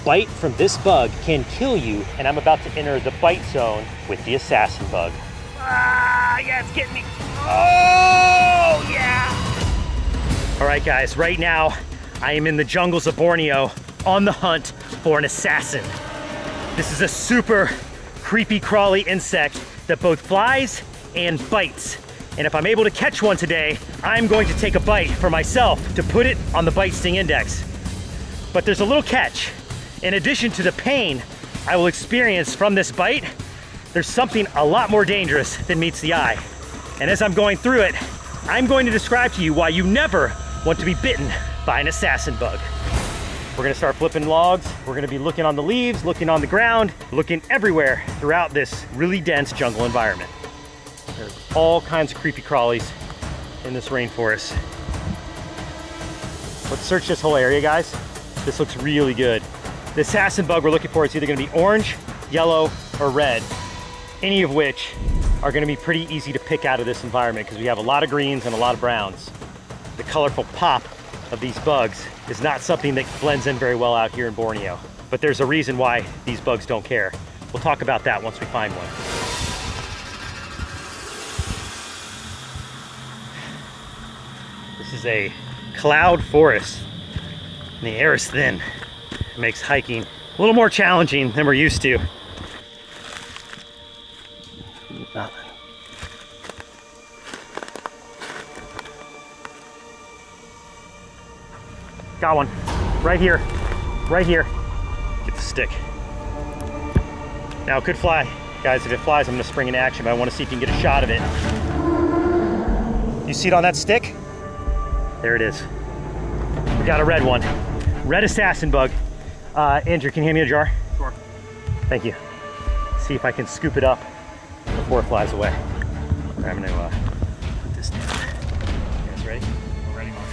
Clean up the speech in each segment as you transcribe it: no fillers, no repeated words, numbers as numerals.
bite from this bug can kill you, and I'm about to enter the bite zone with the assassin bug. Ah, yeah, it's getting me. Oh, yeah. All right, guys, right now I am in the jungles of Borneo on the hunt for an assassin. This is a super creepy, crawly insect that both flies and bites. And if I'm able to catch one today, I'm going to take a bite for myself to put it on the bite sting index. But there's a little catch. In addition to the pain I will experience from this bite, there's something a lot more dangerous than meets the eye. And as I'm going through it, I'm going to describe to you why you never want to be bitten by an assassin bug. We're gonna start flipping logs. We're gonna be looking on the leaves, looking on the ground, looking everywhere throughout this really dense jungle environment. There's all kinds of creepy crawlies in this rainforest. Let's search this whole area, guys. This looks really good. The assassin bug we're looking for is either gonna be orange, yellow, or red, any of which are gonna be pretty easy to pick out of this environment because we have a lot of greens and a lot of browns. The colorful pop of these bugs is not something that blends in very well out here in Borneo, but there's a reason why these bugs don't care. We'll talk about that once we find one. This is a cloud forest, and the air is thin. It makes hiking a little more challenging than we're used to. Got one, right here, right here. Get the stick. Now it could fly. Guys, if it flies, I'm gonna spring into action, but I wanna see if you can get a shot of it. You see it on that stick? There it is. We got a red one. Red assassin bug. Andrew, can you hand me a jar? Sure. Thank you. See if I can scoop it up before it flies away. All right, I'm gonna put this down. You guys ready? We're ready, Mark.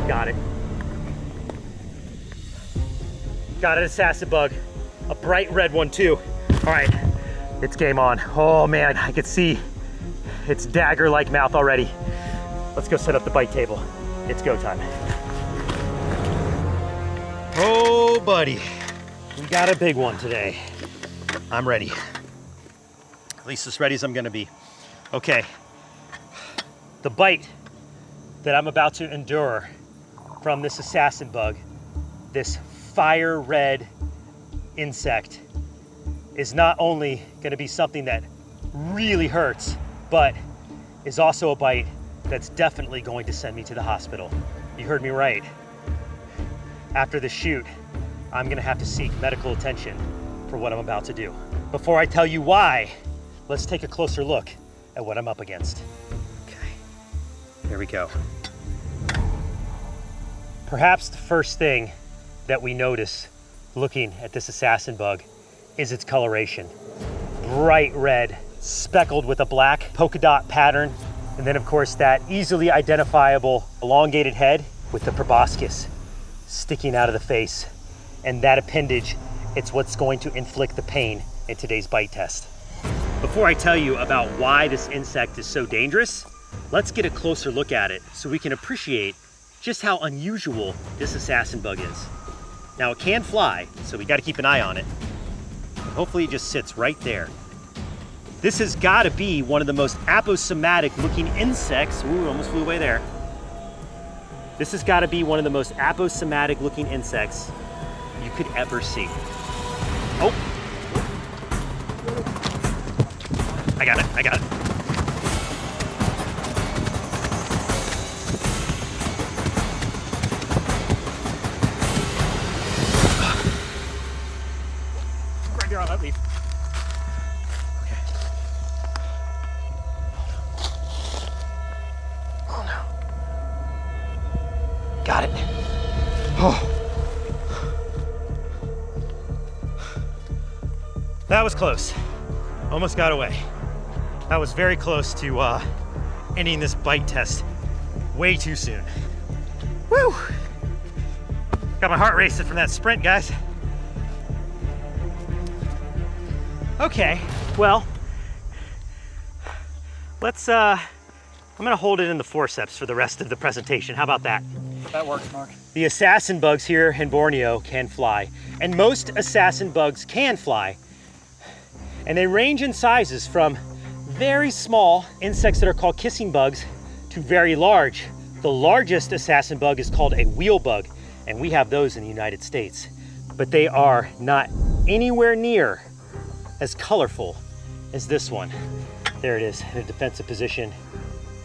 Got it. Got an assassin bug. A bright red one too. All right, it's game on. Oh man, I can see its dagger-like mouth already. Let's go set up the bite table. It's go time. Oh buddy, we got a big one today. I'm ready. At least as ready as I'm gonna be. Okay, the bite that I'm about to endure from this assassin bug, this fire red insect, is not only gonna be something that really hurts, but is also a bite that's definitely going to send me to the hospital. You heard me right. After the shoot, I'm gonna have to seek medical attention for what I'm about to do. Before I tell you why, let's take a closer look at what I'm up against. Okay, here we go. Perhaps the first thing that we notice looking at this assassin bug is its coloration. Bright red, speckled with a black polka dot pattern, and then of course that easily identifiable elongated head with the proboscis sticking out of the face. And that appendage, it's what's going to inflict the pain in today's bite test. Before I tell you about why this insect is so dangerous, let's get a closer look at it so we can appreciate just how unusual this assassin bug is. Now it can fly, so we gotta keep an eye on it. Hopefully it just sits right there. This has gotta be one of the most aposematic looking insects. Ooh, almost flew away there. This has gotta be one of the most aposematic looking insects you could ever see. Oh. I got it, I got it. Right there on that leaf. Okay. Oh no. Got it. Oh. That was close. Almost got away. That was very close to ending this bite test way too soon. Woo! Got my heart racing from that sprint, guys. Okay, well, let's, I'm gonna hold it in the forceps for the rest of the presentation. How about that? That works, Mark. The assassin bugs here in Borneo can fly, and most assassin bugs can fly. And they range in sizes from very small insects that are called kissing bugs to very large. The largest assassin bug is called a wheel bug, and we have those in the United States. But they are not anywhere near as colorful as this one. There it is in a defensive position,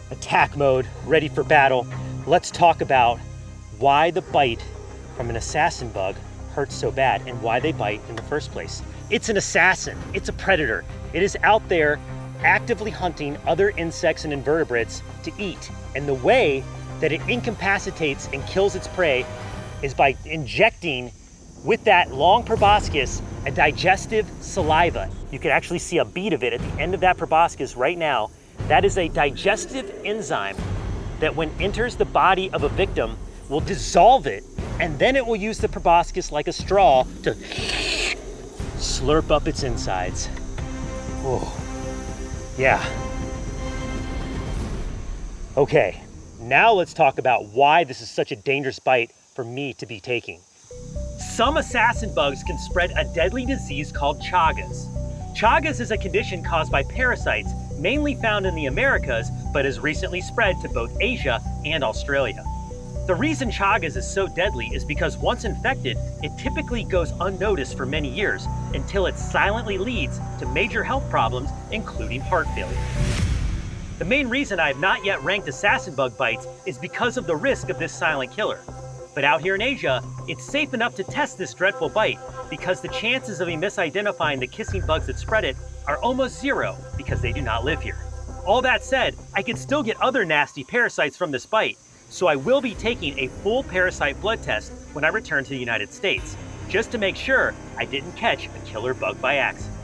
attack mode, ready for battle. Let's talk about why the bite from an assassin bug hurts so bad and why they bite in the first place. It's an assassin, it's a predator. It is out there actively hunting other insects and invertebrates to eat. And the way that it incapacitates and kills its prey is by injecting with that long proboscis a digestive saliva. You can actually see a bead of it at the end of that proboscis right now. That is a digestive enzyme that when enters the body of a victim will dissolve it, and then it will use the proboscis like a straw to slurp up its insides. Oh, yeah. Okay, now let's talk about why this is such a dangerous bite for me to be taking. Some assassin bugs can spread a deadly disease called chagas. Chagas is a condition caused by parasites, mainly found in the Americas, but has recently spread to both Asia and Australia. The reason chagas is so deadly is because once infected, it typically goes unnoticed for many years until it silently leads to major health problems, including heart failure. The main reason I have not yet ranked assassin bug bites is because of the risk of this silent killer. But out here in Asia, it's safe enough to test this dreadful bite because the chances of me misidentifying the kissing bugs that spread it are almost zero because they do not live here. All that said, I can still get other nasty parasites from this bite, so I will be taking a full parasite blood test when I return to the United States, just to make sure I didn't catch a killer bug by accident.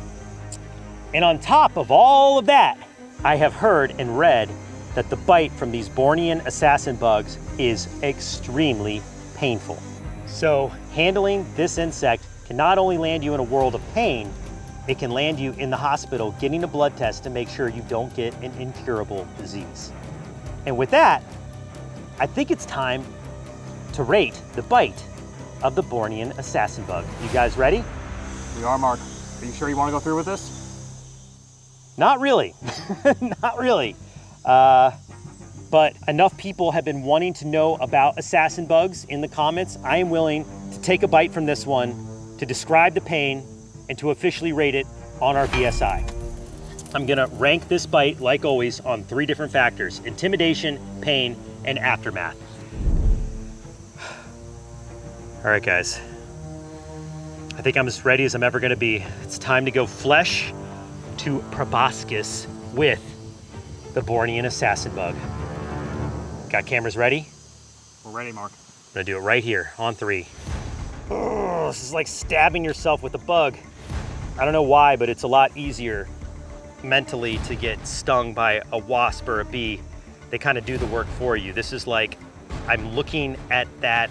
And on top of all of that, I have heard and read that the bite from these Bornean assassin bugs is extremely painful. So handling this insect can not only land you in a world of pain, it can land you in the hospital getting a blood test to make sure you don't get an incurable disease. And with that, I think it's time to rate the bite of the Bornean assassin bug. You guys ready? We are, Mark. Are you sure you want to go through with this? Not really, not really. But enough people have been wanting to know about assassin bugs in the comments. I am willing to take a bite from this one to describe the pain and to officially rate it on our BSI. I'm gonna rank this bite, like always, on 3 different factors: intimidation, pain, and aftermath. All right, guys. I think I'm as ready as I'm ever gonna be. It's time to go flesh to proboscis with the Bornean assassin bug. Got cameras ready? We're ready, Mark. I'm gonna do it right here on 3. Oh, this is like stabbing yourself with a bug. I don't know why, but it's a lot easier mentally to get stung by a wasp or a bee. They kind of do the work for you. This is like I'm looking at that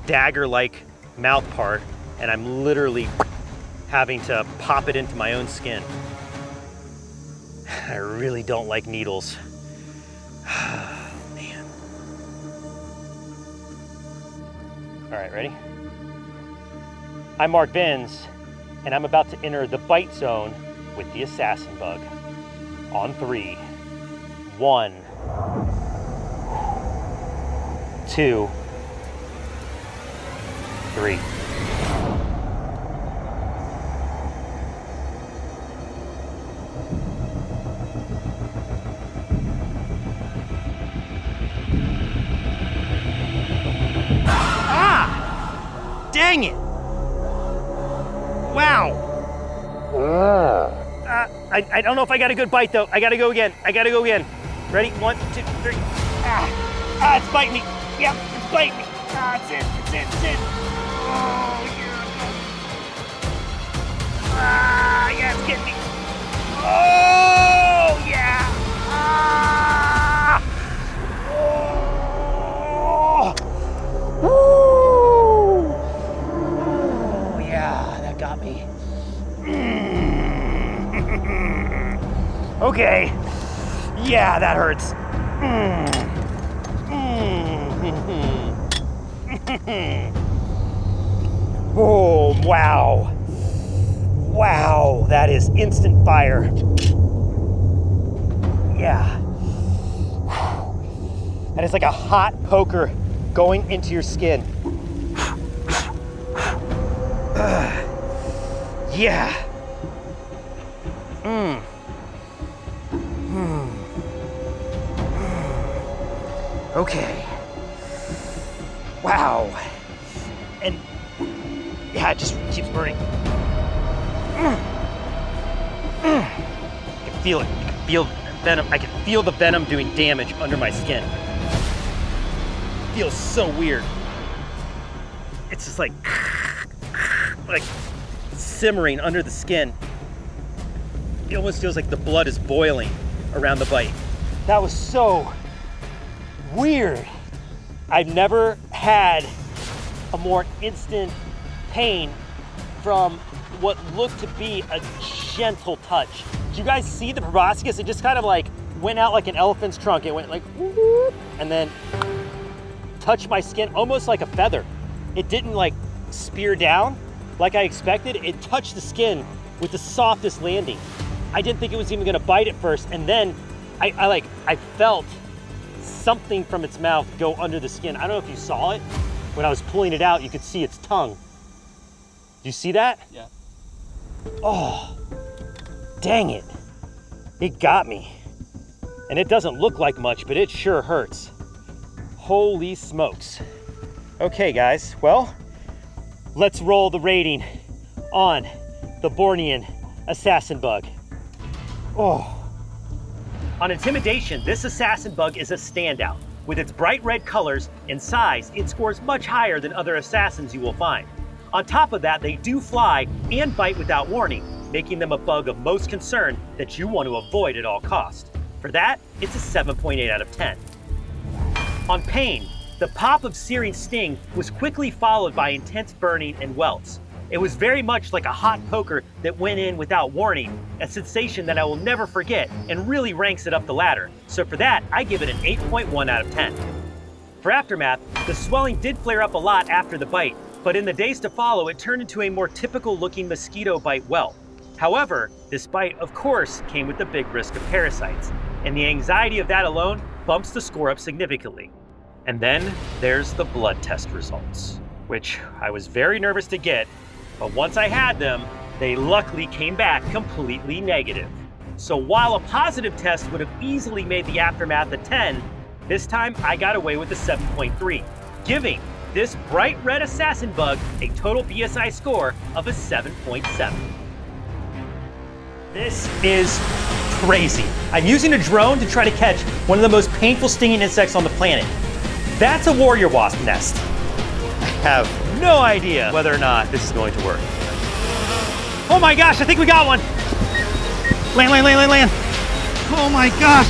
dagger-like mouth part and I'm literally having to pop it into my own skin. I really don't like needles. Man. All right, ready? I'm Mark Benz, and I'm about to enter the bite zone with the assassin bug. On 3. 1, 2, 3. Dang it! Wow! I don't know if I got a good bite though. I gotta go again. Ready? 1, 2, 3. It's biting me. Yep, it's biting me. It's in. Oh, yeah. Yeah, it's getting me. Oh, yeah. Oh. Woo. Yeah, that got me. Okay. Yeah, that hurts. Oh, wow. Wow, that is instant fire. Yeah. That is like a hot poker going into your skin. Yeah. Okay. Wow. And yeah, it just keeps burning. I can feel it. I can feel venom. I can feel the venom doing damage under my skin. It feels so weird. It's just like simmering under the skin. It almost feels like the blood is boiling around the bite. That was so weird. I've never had a more instant pain from what looked to be a gentle touch. Did you guys see the proboscis? It just kind of like went out like an elephant's trunk. It went like whoop, and then touched my skin almost like a feather. It didn't like spear down like I expected. It touched the skin with the softest landing. I didn't think it was even gonna bite at first, and then I felt something from its mouth go under the skin. I don't know if you saw it. When I was pulling it out, you could see its tongue. Do you see that? Yeah. Oh, dang it. It got me. And it doesn't look like much, but it sure hurts. Holy smokes. Okay, guys, well, let's roll the rating on the Bornean assassin bug. Oh. On intimidation, this assassin bug is a standout. With its bright red colors and size, it scores much higher than other assassins you will find. On top of that, they do fly and bite without warning, making them a bug of most concern that you want to avoid at all costs. For that, it's a 7.8 out of 10. On pain, the pop of searing sting was quickly followed by intense burning and welts. It was very much like a hot poker that went in without warning, a sensation that I will never forget and really ranks it up the ladder. So for that, I give it an 8.1 out of 10. For aftermath, the swelling did flare up a lot after the bite, but in the days to follow, it turned into a more typical looking mosquito bite welt. However, this bite, of course, came with the big risk of parasites, and the anxiety of that alone bumps the score up significantly. And then there's the blood test results, which I was very nervous to get, but once I had them, they luckily came back completely negative. So while a positive test would have easily made the aftermath a 10, this time I got away with a 7.3, giving this bright red assassin bug a total BSI score of a 7.7. This is crazy. I'm using a drone to try to catch one of the most painful stinging insects on the planet. That's a warrior wasp nest. I have no idea whether or not this is going to work. Oh my gosh, I think we got one. Land, land, land, land, land. Oh my gosh.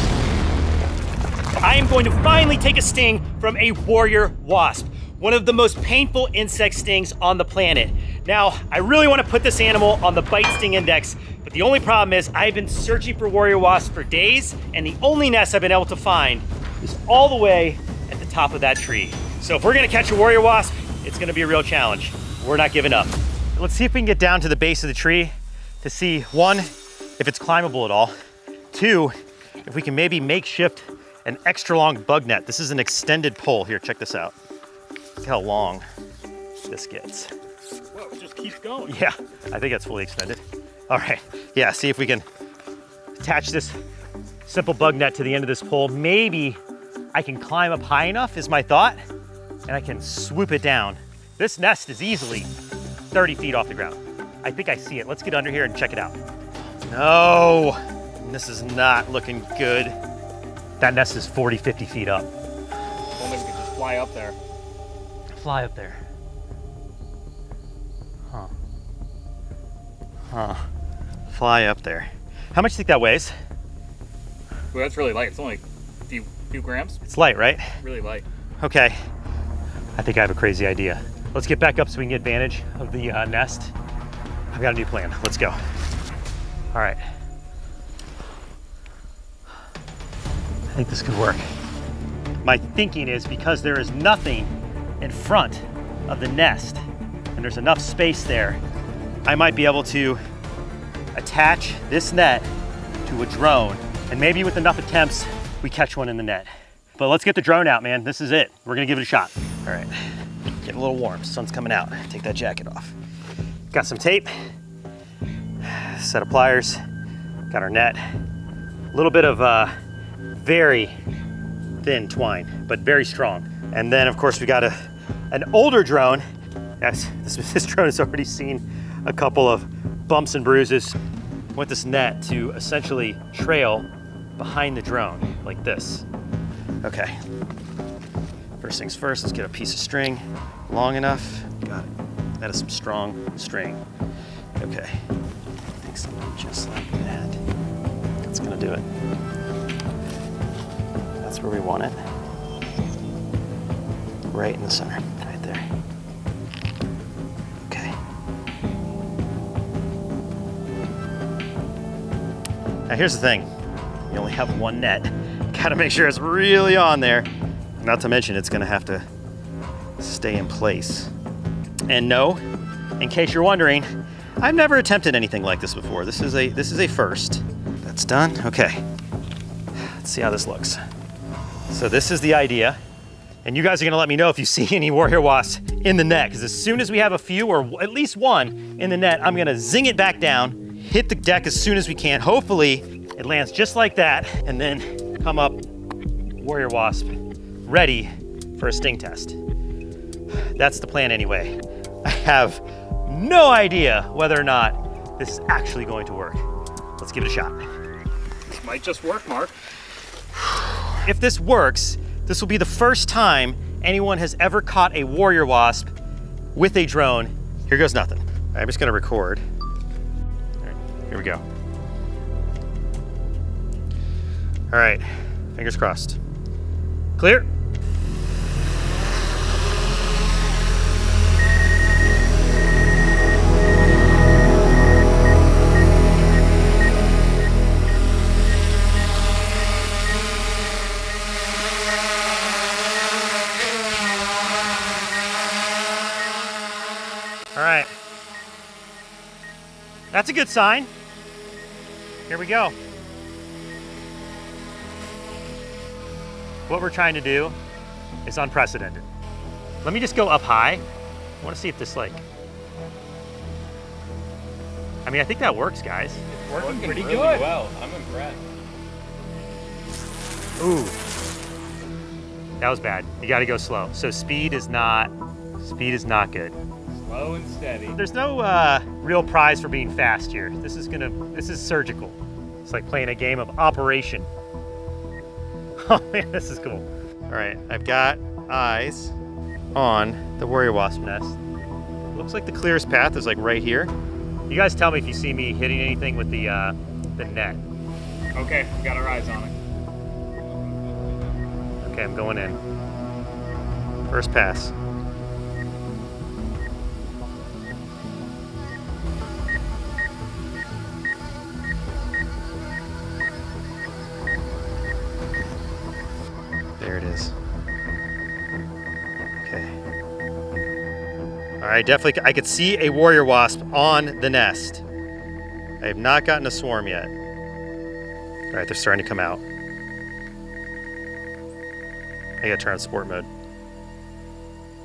I am going to finally take a sting from a warrior wasp, one of the most painful insect stings on the planet. Now, I really want to put this animal on the bite sting index, but the only problem is I've been searching for warrior wasps for days, and the only nest I've been able to find is all the way at the top of that tree. So if we're gonna catch a warrior wasp, it's gonna be a real challenge. We're not giving up. Let's see if we can get down to the base of the tree to see, one, if it's climbable at all. Two, if we can maybe makeshift an extra long bug net. This is an extended pole. Here, check this out. Look how long this gets. Whoa, it just keeps going. Yeah, I think that's fully extended. All right, yeah, see if we can attach this simple bug net to the end of this pole. Maybe I can climb up high enough is my thought, and I can swoop it down. This nest is easily 30 feet off the ground. I think I see it. Let's get under here and check it out. No, this is not looking good. That nest is 40, 50 feet up. Well, maybe we could just fly up there. Fly up there. Huh. Fly up there. How much do you think that weighs? Well, that's really light. It's only a few grams. It's light, right? Really light. Okay. I think I have a crazy idea. Let's get back up so we can get advantage of the nest. I've got a new plan. Let's go. All right. I think this could work. My thinking is because there is nothing in front of the nest and there's enough space there, I might be able to attach this net to a drone, and maybe with enough attempts, we catch one in the net. But let's get the drone out, man. This is it. We're gonna give it a shot. All right, get a little warm. Sun's coming out. Take that jacket off. Got some tape, set of pliers, got our net. A little bit of very thin twine, but very strong. And then of course we got an older drone. Yes, this drone has already seen a couple of bumps and bruises. With this net to essentially trail behind the drone like this. Okay, first things first, let's get a piece of string long enough. Got it. That is some strong string. Okay, I think something just like that. That's gonna do it. That's where we want it. Right in the center, right there. Okay. Now here's the thing, you only have one net. Gotta make sure it's really on there. Not to mention it's gonna have to stay in place. And no, in case you're wondering, I've never attempted anything like this before. This is a first. That's done, okay. Let's see how this looks. So this is the idea. And you guys are gonna let me know if you see any warrior wasps in the net, because as soon as we have a few, or at least one in the net, I'm gonna zing it back down, hit the deck as soon as we can. Hopefully it lands just like that, and then come up warrior wasp ready for a sting test. That's the plan anyway. I have no idea whether or not this is actually going to work. Let's give it a shot. This might just work, Mark. If this works, this will be the first time anyone has ever caught a warrior wasp with a drone. Here goes nothing. I'm just gonna record. All right, here we go. All right, fingers crossed. Clear. All right, that's a good sign. Here we go. What we're trying to do is unprecedented. Let me just go up high. I want to see if this I mean, I think that works, guys. It's working pretty really good. Well, I'm impressed. Ooh, that was bad. You got to go slow. So speed is not good. Slow and steady. There's no real prize for being fast here. This is surgical. It's like playing a game of Operation. Oh man, this is cool. All right, I've got eyes on the warrior wasp nest. Looks like the clearest path is like right here. You guys tell me if you see me hitting anything with the net. Okay, we got our eyes on it. Okay, I'm going in. First pass. There it is. Okay. All right, definitely, I could see a warrior wasp on the nest. I have not gotten a swarm yet. All right, they're starting to come out. I gotta turn on sport mode.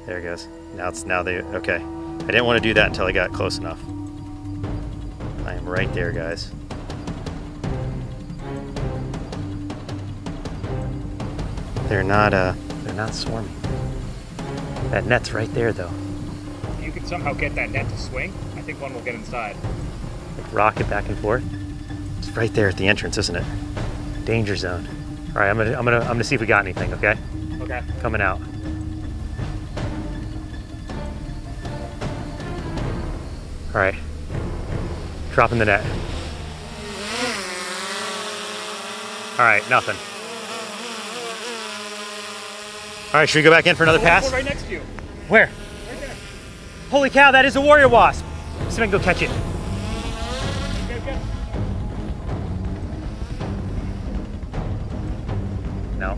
There it goes. Okay. I didn't want to do that until I got close enough. I am right there, guys. They're not swarming. That net's right there though. If you could somehow get that net to swing, I think one will get inside. Like rock it back and forth. It's right there at the entrance, isn't it? Danger zone. All right, I'm gonna see if we got anything, okay? Okay. Coming out. All right. Dropping the net. All right, nothing. All right, should we go back in for another pass? Right next to you. Where? Right there. Holy cow, that is a warrior wasp. See if I can go catch it. Okay. No,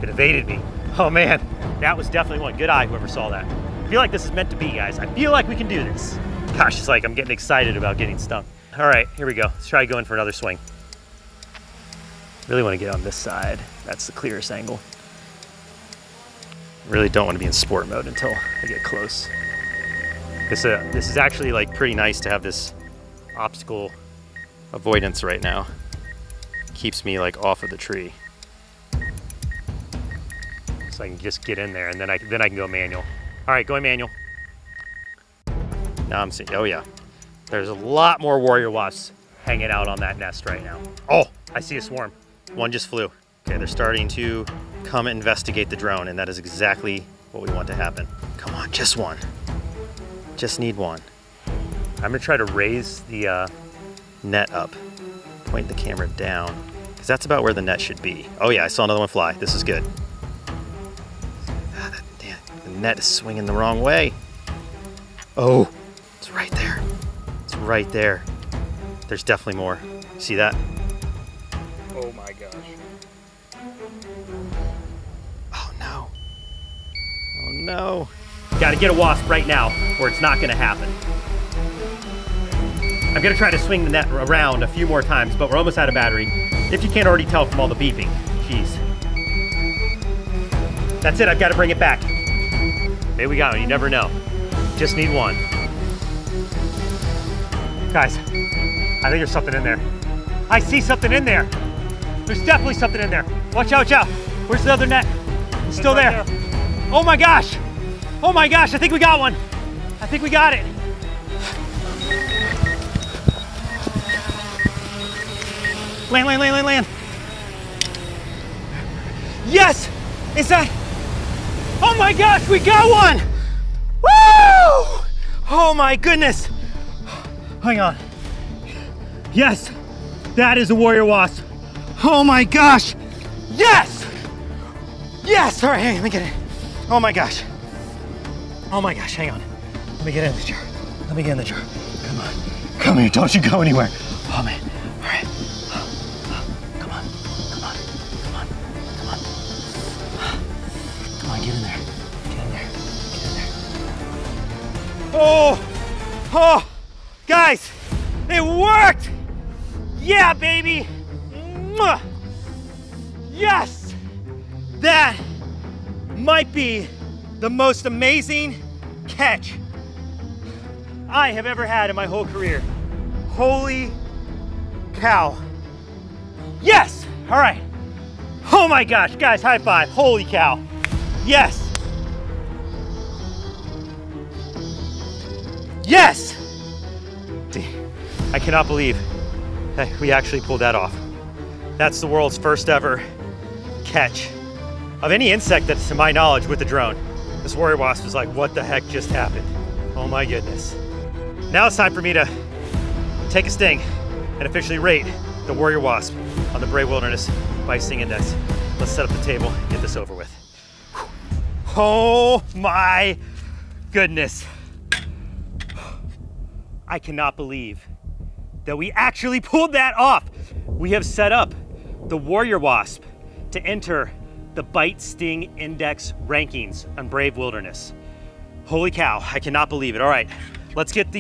it evaded me. Oh man, that was definitely one. Good eye, whoever saw that. feel like this is meant to be, guys. I feel like we can do this. Gosh, it's like I'm getting excited about getting stung. All right, here we go. Let's try going for another swing. Really want to get on this side. That's the clearest angle. Really don't want to be in sport mode until I get close. This is actually like pretty nice to have this obstacle avoidance right now. Keeps me like off of the tree. So I can just get in there and then I can go manual. All right, going manual. Now I'm seeing, oh yeah. There's a lot more warrior wasps hanging out on that nest right now. Oh, I see a swarm. One just flew. Okay, they're starting to come investigate the drone, and that is exactly what we want to happen. Come on, just one. Just need one. I'm gonna try to raise the net up, point the camera down, because that's about where the net should be. Oh yeah, I saw another one fly. This is good. Damn, the net is swinging the wrong way. Oh, it's right there. It's right there. There's definitely more. See that? Oh my gosh. Oh no. Oh no. Gotta get a wasp right now, or it's not gonna happen. I'm gonna try to swing the net around a few more times, but we're almost out of battery. If you can't already tell from all the beeping. Jeez. That's it, I've gotta bring it back. Maybe we got one, you never know. Just need one. Guys, I think there's something in there. I see something in there. There's definitely something in there. Watch out, watch out. Where's the other net? It's still there. Oh my gosh. Oh my gosh, I think we got one. I think we got it. Land, land, land, land, land. Yes! Is that? Oh my gosh, we got one! Woo! Oh my goodness. Hang on. Yes, that is a warrior wasp. Oh my gosh. Yes! Yes, all right, hang on, let me get it. Oh my gosh. Oh my gosh, hang on. Let me get in the jar. Let me get in the jar. Come on. Come here, don't you go anywhere. Oh man, all right. Come on, come on, come on, come on. Come on, get in there. Get in there, get in there. Oh, guys, it worked. Yeah, baby. Mwah. Yes, that might be the most amazing catch I have ever had in my whole career. Holy cow. Yes, all right. Oh my gosh, guys, high five. Holy cow. Yes. Yes. I cannot believe that we actually pulled that off. That's the world's first ever catch of any insect that's to my knowledge with a drone. This warrior wasp is like, what the heck just happened? Oh my goodness. Now it's time for me to take a sting and officially rate the warrior wasp on the Brave Wilderness by Sting Index. Let's set up the table and get this over with. Oh my goodness. I cannot believe that we actually pulled that off. We have set up the warrior wasp to enter the Bite Sting Index rankings on Brave Wilderness. Holy cow, I cannot believe it. All right, let's get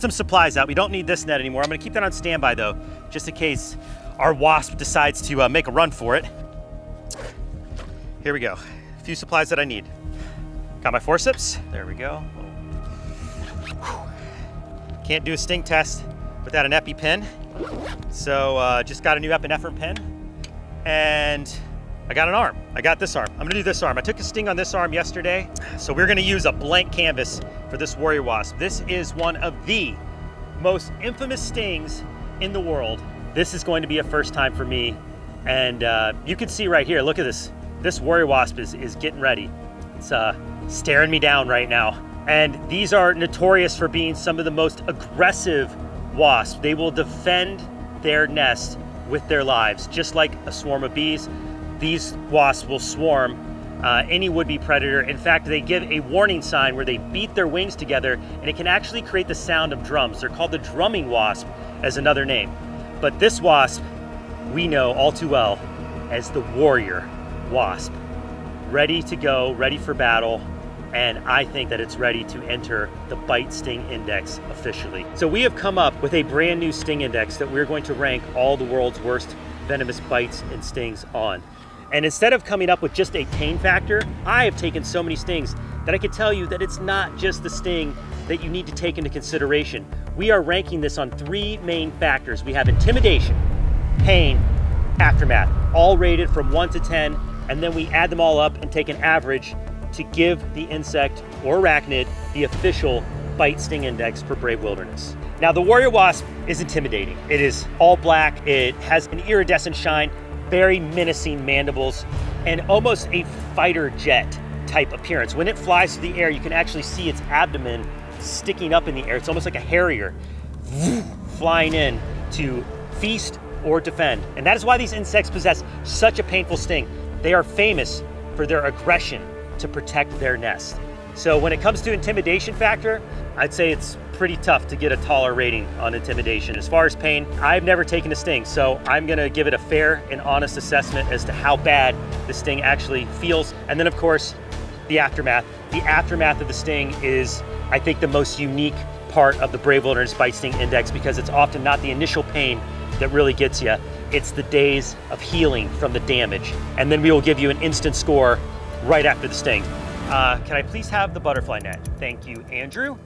some supplies out. We don't need this net anymore. I'm gonna keep that on standby though, just in case our wasp decides to make a run for it. Here we go, a few supplies that I need. Got my forceps, there we go. Can't do a sting test without an EpiPen. So just got a new epinephrine pen, and I got an arm. I got this arm. I'm gonna do this arm. I took a sting on this arm yesterday, so we're gonna use a blank canvas for this warrior wasp. This is one of the most infamous stings in the world. This is going to be a first time for me, and you can see right here, look at this. This warrior wasp is getting ready. It's staring me down right now. And these are notorious for being some of the most aggressive wasps. They will defend their nest with their lives, just like a swarm of bees. These wasps will swarm any would-be predator. In fact, they give a warning sign where they beat their wings together, and it can actually create the sound of drums. They're called the drumming wasp as another name. But this wasp, we know all too well as the warrior wasp. Ready to go, ready for battle. and I think that it's ready to enter the Bite Sting Index officially. So we have come up with a brand new sting index that we're going to rank all the world's worst venomous bites and stings on. And instead of coming up with just a pain factor, I have taken so many stings that I can tell you that it's not just the sting that you need to take into consideration. We are ranking this on 3 main factors. We have intimidation, pain, aftermath, all rated from 1 to 10, and then we add them all up and take an average to give the insect or arachnid the official Bite Sting Index for Brave Wilderness. Now, the warrior wasp is intimidating. It is all black, it has an iridescent shine, very menacing mandibles, and almost a fighter jet type appearance. When it flies through the air, you can actually see its abdomen sticking up in the air. It's almost like a harrier flying in to feast or defend. And that is why these insects possess such a painful sting. They are famous for their aggression to protect their nest. So when it comes to intimidation factor, I'd say it's pretty tough to get a taller rating on intimidation. As far as pain, I've never taken a sting, so I'm gonna give it a fair and honest assessment as to how bad the sting actually feels. And then of course, the aftermath. The aftermath of the sting is, I think, the most unique part of the Brave Wilderness Bite Sting Index, because it's often not the initial pain that really gets you. It's the days of healing from the damage. And then we will give you an instant score right after the sting. Can I please have the butterfly net? Thank you, Andrew.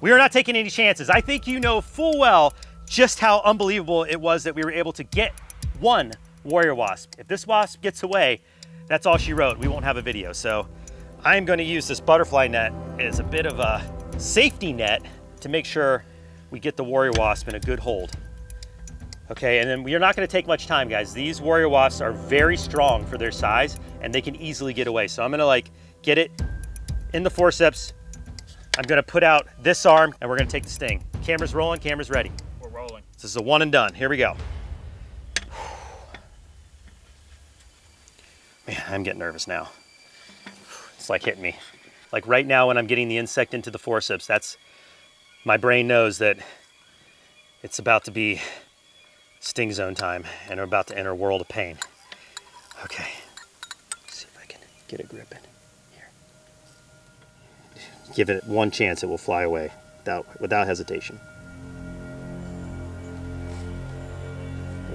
We are not taking any chances. I think you know full well just how unbelievable it was that we were able to get one warrior wasp. If this wasp gets away, that's all she wrote. We won't have a video. So I'm going to use this butterfly net as a bit of a safety net to make sure we get the warrior wasp in a good hold. Okay, and then we are not going to take much time, guys. These warrior wasps are very strong for their size, and they can easily get away. So I'm going to like get it in the forceps. I'm going to put out this arm, and we're going to take the sting. Camera's rolling, camera's ready. We're rolling. This is a one and done. Here we go. Man, I'm getting nervous now. It's like hitting me. Like right now when I'm getting the insect into the forceps, that's, my brain knows that it's about to be sting zone time, and we're about to enter a world of pain. Okay, let's see if I can get a grip in here. Give it one chance, it will fly away without hesitation.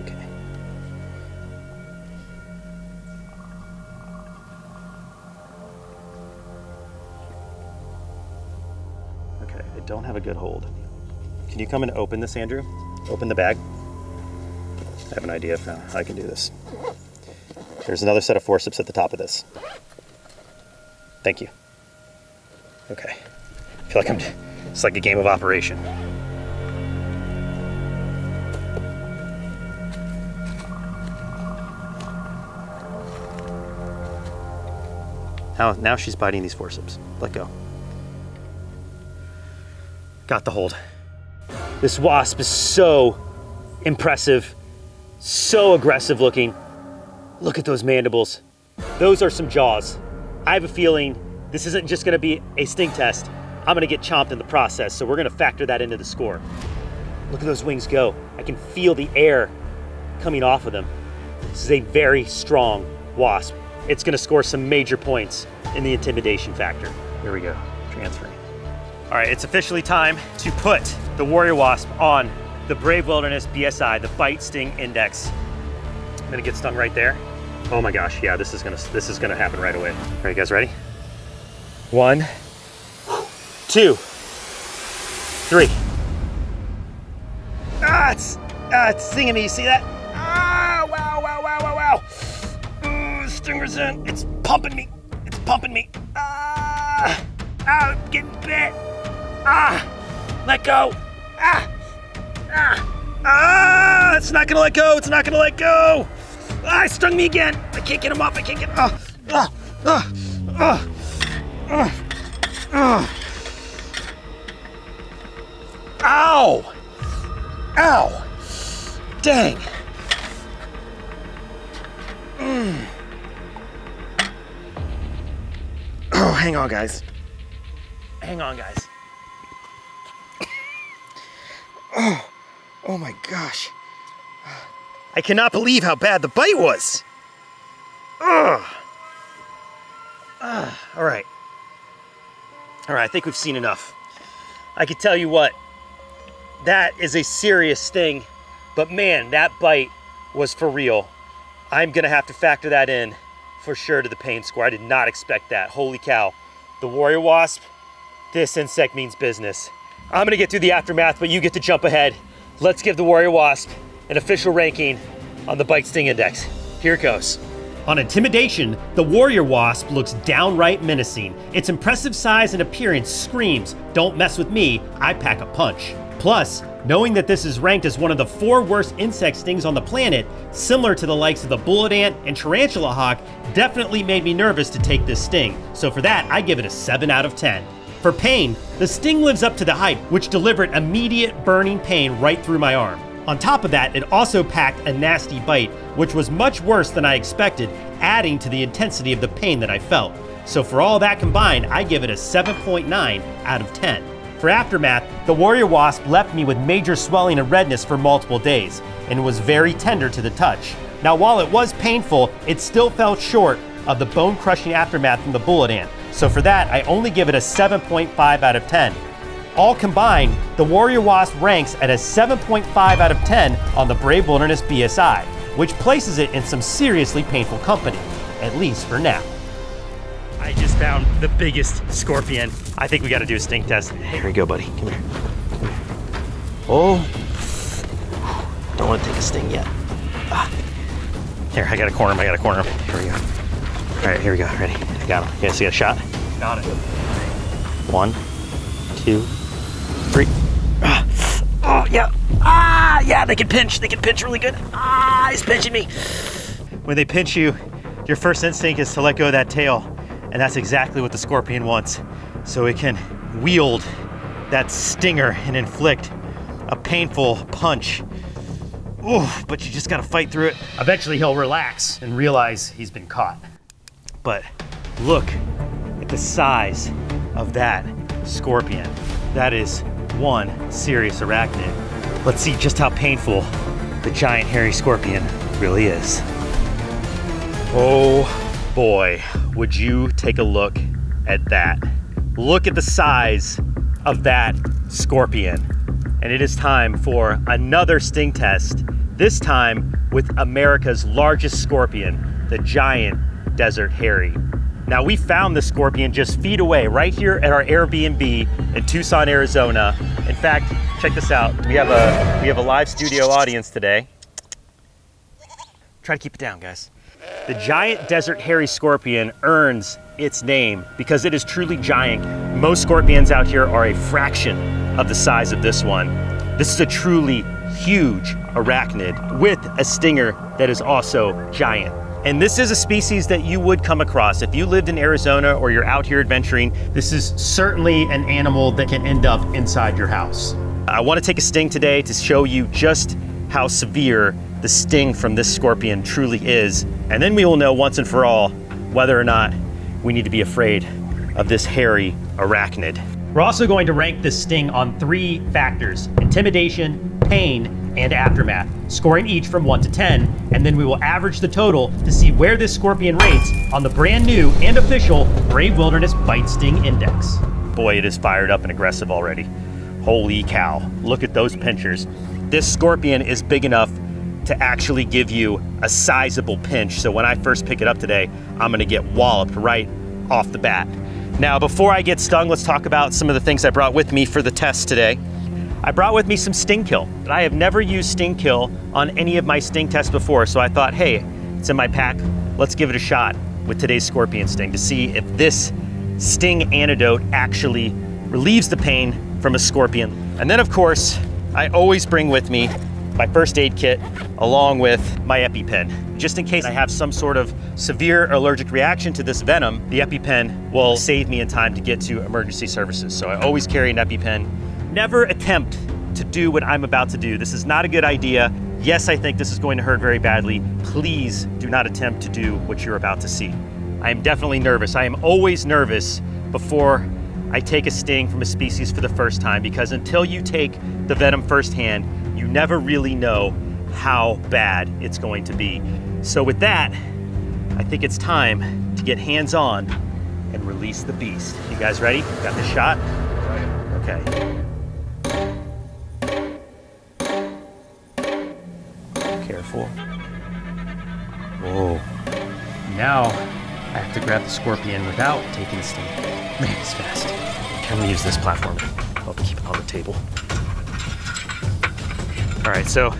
Okay. Okay, I don't have a good hold. Can you come and open this, Andrew? Open the bag. I have an idea of how I can do this. There's another set of forceps at the top of this. Thank you. Okay. I feel like it's like a game of Operation. Now she's biting these forceps. Let go. Got the hold. This wasp is so impressive. So aggressive looking. Look at those mandibles. Those are some jaws. I have a feeling this isn't just gonna be a sting test. I'm gonna get chomped in the process, so we're gonna factor that into the score. Look at those wings go. I can feel the air coming off of them. This is a very strong wasp. It's gonna score some major points in the intimidation factor. Here we go, transferring. All right, it's officially time to put the warrior wasp on the Brave Wilderness BSI, the Bite Sting Index. I'm gonna get stung right there. Oh my gosh, yeah, this is gonna happen right away. All right, you guys ready? 1, 2, 3. It's stinging me, you see that? Wow. Ooh, stinger's in, it's pumping me. I'm getting bit. Let go. It's not gonna let go. It stung me again. I can't get him off. Ow. Dang. Oh, hang on, guys. Oh my gosh. I cannot believe how bad the bite was. All right, All right, I think we've seen enough. I can tell you what, that is a serious sting, but man, that bite was for real. I'm gonna have to factor that in for sure to the pain score. I did not expect that. Holy cow. The warrior wasp, this insect means business. I'm gonna get through the aftermath, but you get to jump ahead. Let's give the warrior wasp an official ranking on the bite sting index. Here it goes. On intimidation, the warrior wasp looks downright menacing. Its impressive size and appearance screams, "Don't mess with me, I pack a punch." Plus, knowing that this is ranked as one of the 4 worst insect stings on the planet, similar to the likes of the bulldog ant and tarantula hawk, definitely made me nervous to take this sting. So for that, I give it a 7 out of 10. For pain, the sting lives up to the hype, which delivered immediate burning pain right through my arm. On top of that, it also packed a nasty bite, which was much worse than I expected, adding to the intensity of the pain that I felt. So for all that combined, I give it a 7.9 out of 10. For aftermath, the warrior wasp left me with major swelling and redness for multiple days, and was very tender to the touch. Now while it was painful, it still fell short of the bone-crushing aftermath from the bulldog ant. So for that, I only give it a 7.5 out of 10. All combined, the warrior wasp ranks at a 7.5 out of 10 on the Brave Wilderness BSI, which places it in some seriously painful company, at least for now. I just found the biggest scorpion. I think we gotta do a sting test. Here we go, buddy, come here. Oh, don't wanna take a sting yet. Here, I gotta corner him, Here we go. All right, here we go, ready? I got him. You guys see a shot? Got it. 1, 2, 3. Oh, yeah. Yeah, they can pinch really good. He's pinching me. When they pinch you, your first instinct is to let go of that tail. And that's exactly what the scorpion wants. So it can wield that stinger and inflict a painful punch. Ooh, but you just gotta fight through it. Eventually he'll relax and realize he's been caught. But look at the size of that scorpion. That is one serious arachnid. Let's see just how painful the giant hairy scorpion really is. Oh boy, would you take a look at that. Look at the size of that scorpion. And it is time for another sting test, this time with America's largest scorpion, the giant desert hairy. Now we found this scorpion just feet away, right here at our Airbnb in Tucson, Arizona. In fact, check this out. We have a live studio audience today. Try to keep it down, guys. The giant desert hairy scorpion earns its name because it is truly giant. Most scorpions out here are a fraction of the size of this one. This is a truly huge arachnid with a stinger that is also giant. And this is a species that you would come across. If you lived in Arizona or you're out here adventuring, this is certainly an animal that can end up inside your house. I want to take a sting today to show you just how severe the sting from this scorpion truly is. And then we will know once and for all whether or not we need to be afraid of this hairy arachnid. We're also going to rank this sting on 3 factors: intimidation, pain, and aftermath, scoring each from 1 to 10, and then we will average the total to see where this scorpion rates on the brand new and official Brave Wilderness Bite Sting Index. Boy, it is fired up and aggressive already. Holy cow, look at those pinchers. This scorpion is big enough to actually give you a sizable pinch. So when I first pick it up today, I'm gonna get walloped right off the bat. Now, before I get stung, let's talk about some of the things I brought with me for the test today. I brought with me some sting kill. I have never used sting kill on any of my sting tests before, so I thought, hey, it's in my pack. Let's give it a shot with today's scorpion sting to see if this sting antidote actually relieves the pain from a scorpion. And then, of course, I always bring with me my first aid kit along with my EpiPen. Just in case I have some sort of severe allergic reaction to this venom, the EpiPen will save me in time to get to emergency services. So I always carry an EpiPen. Never attempt to do what I'm about to do. This is not a good idea. Yes, I think this is going to hurt very badly. Please do not attempt to do what you're about to see. I am definitely nervous. I am always nervous before I take a sting from a species for the first time, because until you take the venom firsthand, you never really know how bad it's going to be. So with that, I think it's time to get hands-on and release the beast. You guys ready? Got the shot? Okay. Careful. Whoa. Now I have to grab the scorpion without taking the sting. Man, it's fast. I'm gonna use this platform. I'll keep it on the table. All right, so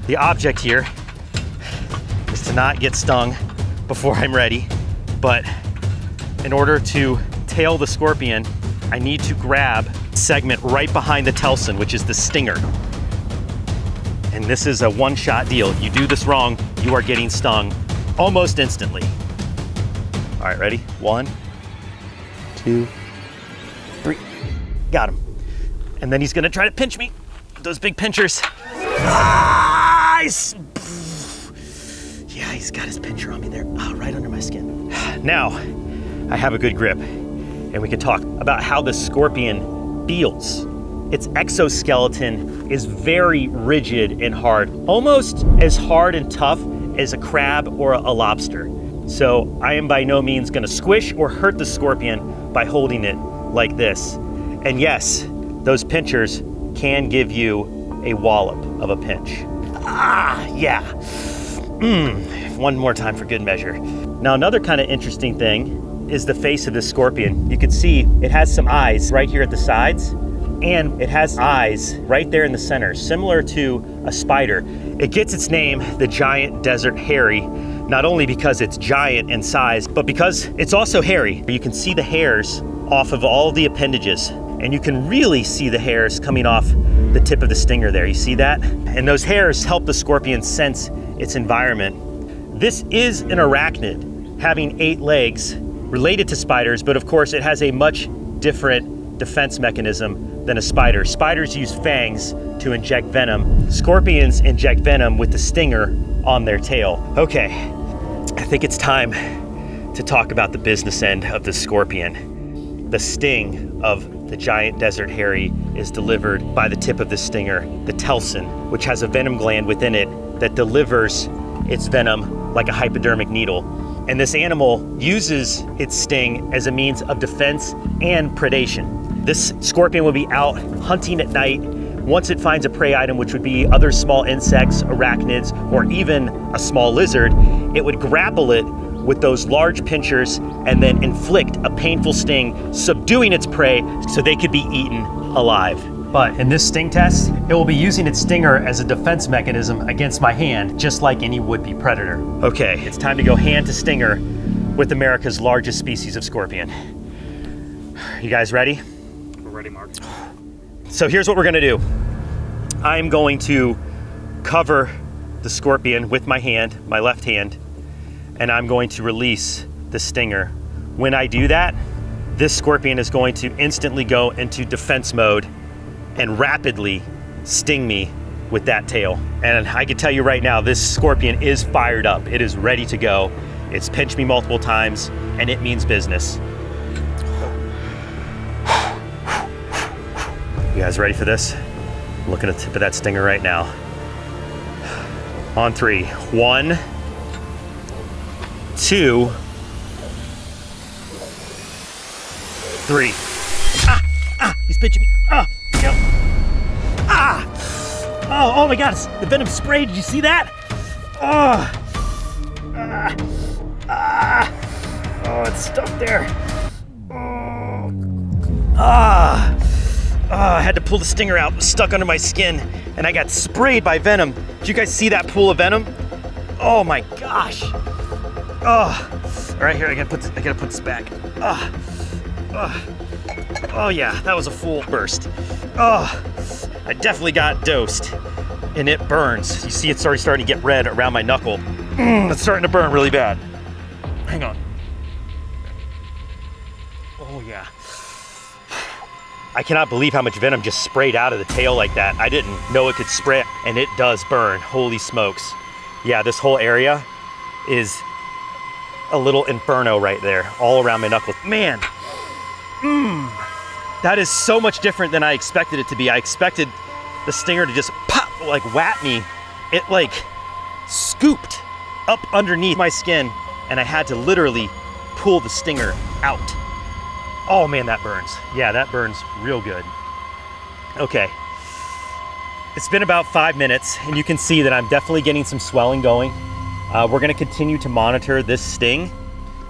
the object here is to not get stung before I'm ready, but in order to tail the scorpion, I need to grab a segment right behind the telson, which is the stinger. And this is a one-shot deal. You do this wrong, you are getting stung almost instantly. All right, ready? 1, 2, 3. Got him. And then he's gonna try to pinch me. Those big pinchers. Ah, yeah, he's got his pincher on me there. Oh, right under my skin. Now, I have a good grip, and we can talk about how the scorpion feels. Its exoskeleton is very rigid and hard, almost as hard and tough as a crab or a lobster. So I am by no means gonna squish or hurt the scorpion by holding it like this. And yes, those pinchers can give you a wallop of a pinch. Ah, yeah. One more time for good measure. Now, another kind of interesting thing is the face of this scorpion. You can see it has some eyes right here at the sides, and it has eyes right there in the center, similar to a spider. It gets its name, the giant desert hairy, not only because it's giant in size, but because it's also hairy. You can see the hairs off of all the appendages, and you can really see the hairs coming off the tip of the stinger there. You see that? And those hairs help the scorpion sense its environment. This is an arachnid, having 8 legs, related to spiders, but of course it has a much different defense mechanism than a spider. Spiders use fangs to inject venom. Scorpions inject venom with the stinger on their tail. Okay, I think it's time to talk about the business end of the scorpion. The sting of the giant desert hairy is delivered by the tip of the stinger, the telson, which has a venom gland within it that delivers its venom like a hypodermic needle. And this animal uses its sting as a means of defense and predation. This scorpion will be out hunting at night. Once it finds a prey item, which would be other small insects, arachnids, or even a small lizard, it would grapple it with those large pinchers and then inflict a painful sting, subduing its prey so they could be eaten alive. But in this sting test, it will be using its stinger as a defense mechanism against my hand, just like any would-be predator. Okay, it's time to go hand to stinger with America's largest species of scorpion. You guys ready? We're ready, Mark. So here's what we're gonna do. I'm going to cover the scorpion with my hand, my left hand, and I'm going to release the stinger. When I do that, this scorpion is going to instantly go into defense mode and rapidly sting me with that tail. And I can tell you right now, this scorpion is fired up. It is ready to go. It's pinched me multiple times, and it means business. You guys ready for this? I'm looking at the tip of that stinger right now. On 3, 1, 2, 3. He's pinching me. Oh my God, the venom sprayed. Did you see that? Oh, it's stuck there. I had to pull the stinger out. It was stuck under my skin, and I got sprayed by venom. Did you guys see that pool of venom? Oh my gosh. All right, here, I gotta put this back. Oh yeah, that was a full burst. I definitely got dosed, and it burns. You see it's already starting to get red around my knuckle. It's starting to burn really bad. Hang on. Oh yeah. I cannot believe how much venom just sprayed out of the tail like that. I didn't know it could spray, and it does burn. Holy smokes. Yeah, this whole area is a little inferno right there, all around my knuckles. Man, that is so much different than I expected it to be. I expected the stinger to just pop, like whap me. It like scooped up underneath my skin, and I had to literally pull the stinger out. Oh man, that burns. Yeah, that burns real good. Okay. It's been about 5 minutes, and you can see that I'm definitely getting some swelling going. We're gonna continue to monitor this sting,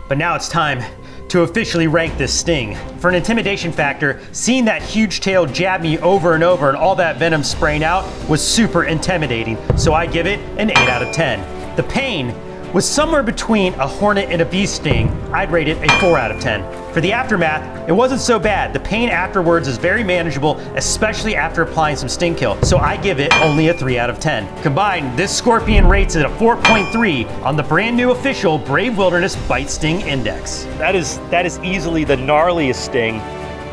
but now it's time to officially rank this sting. For an intimidation factor, seeing that huge tail jab me over and over and all that venom spraying out was super intimidating, so I give it an 8 out of 10. The pain was somewhere between a hornet and a bee sting. I'd rate it a 4 out of 10. For the aftermath, it wasn't so bad. The pain afterwards is very manageable, especially after applying some sting kill. So I give it only a 3 out of 10. Combined, this scorpion rates it a 4.3 on the brand new official Brave Wilderness Bite Sting Index. That is easily the gnarliest sting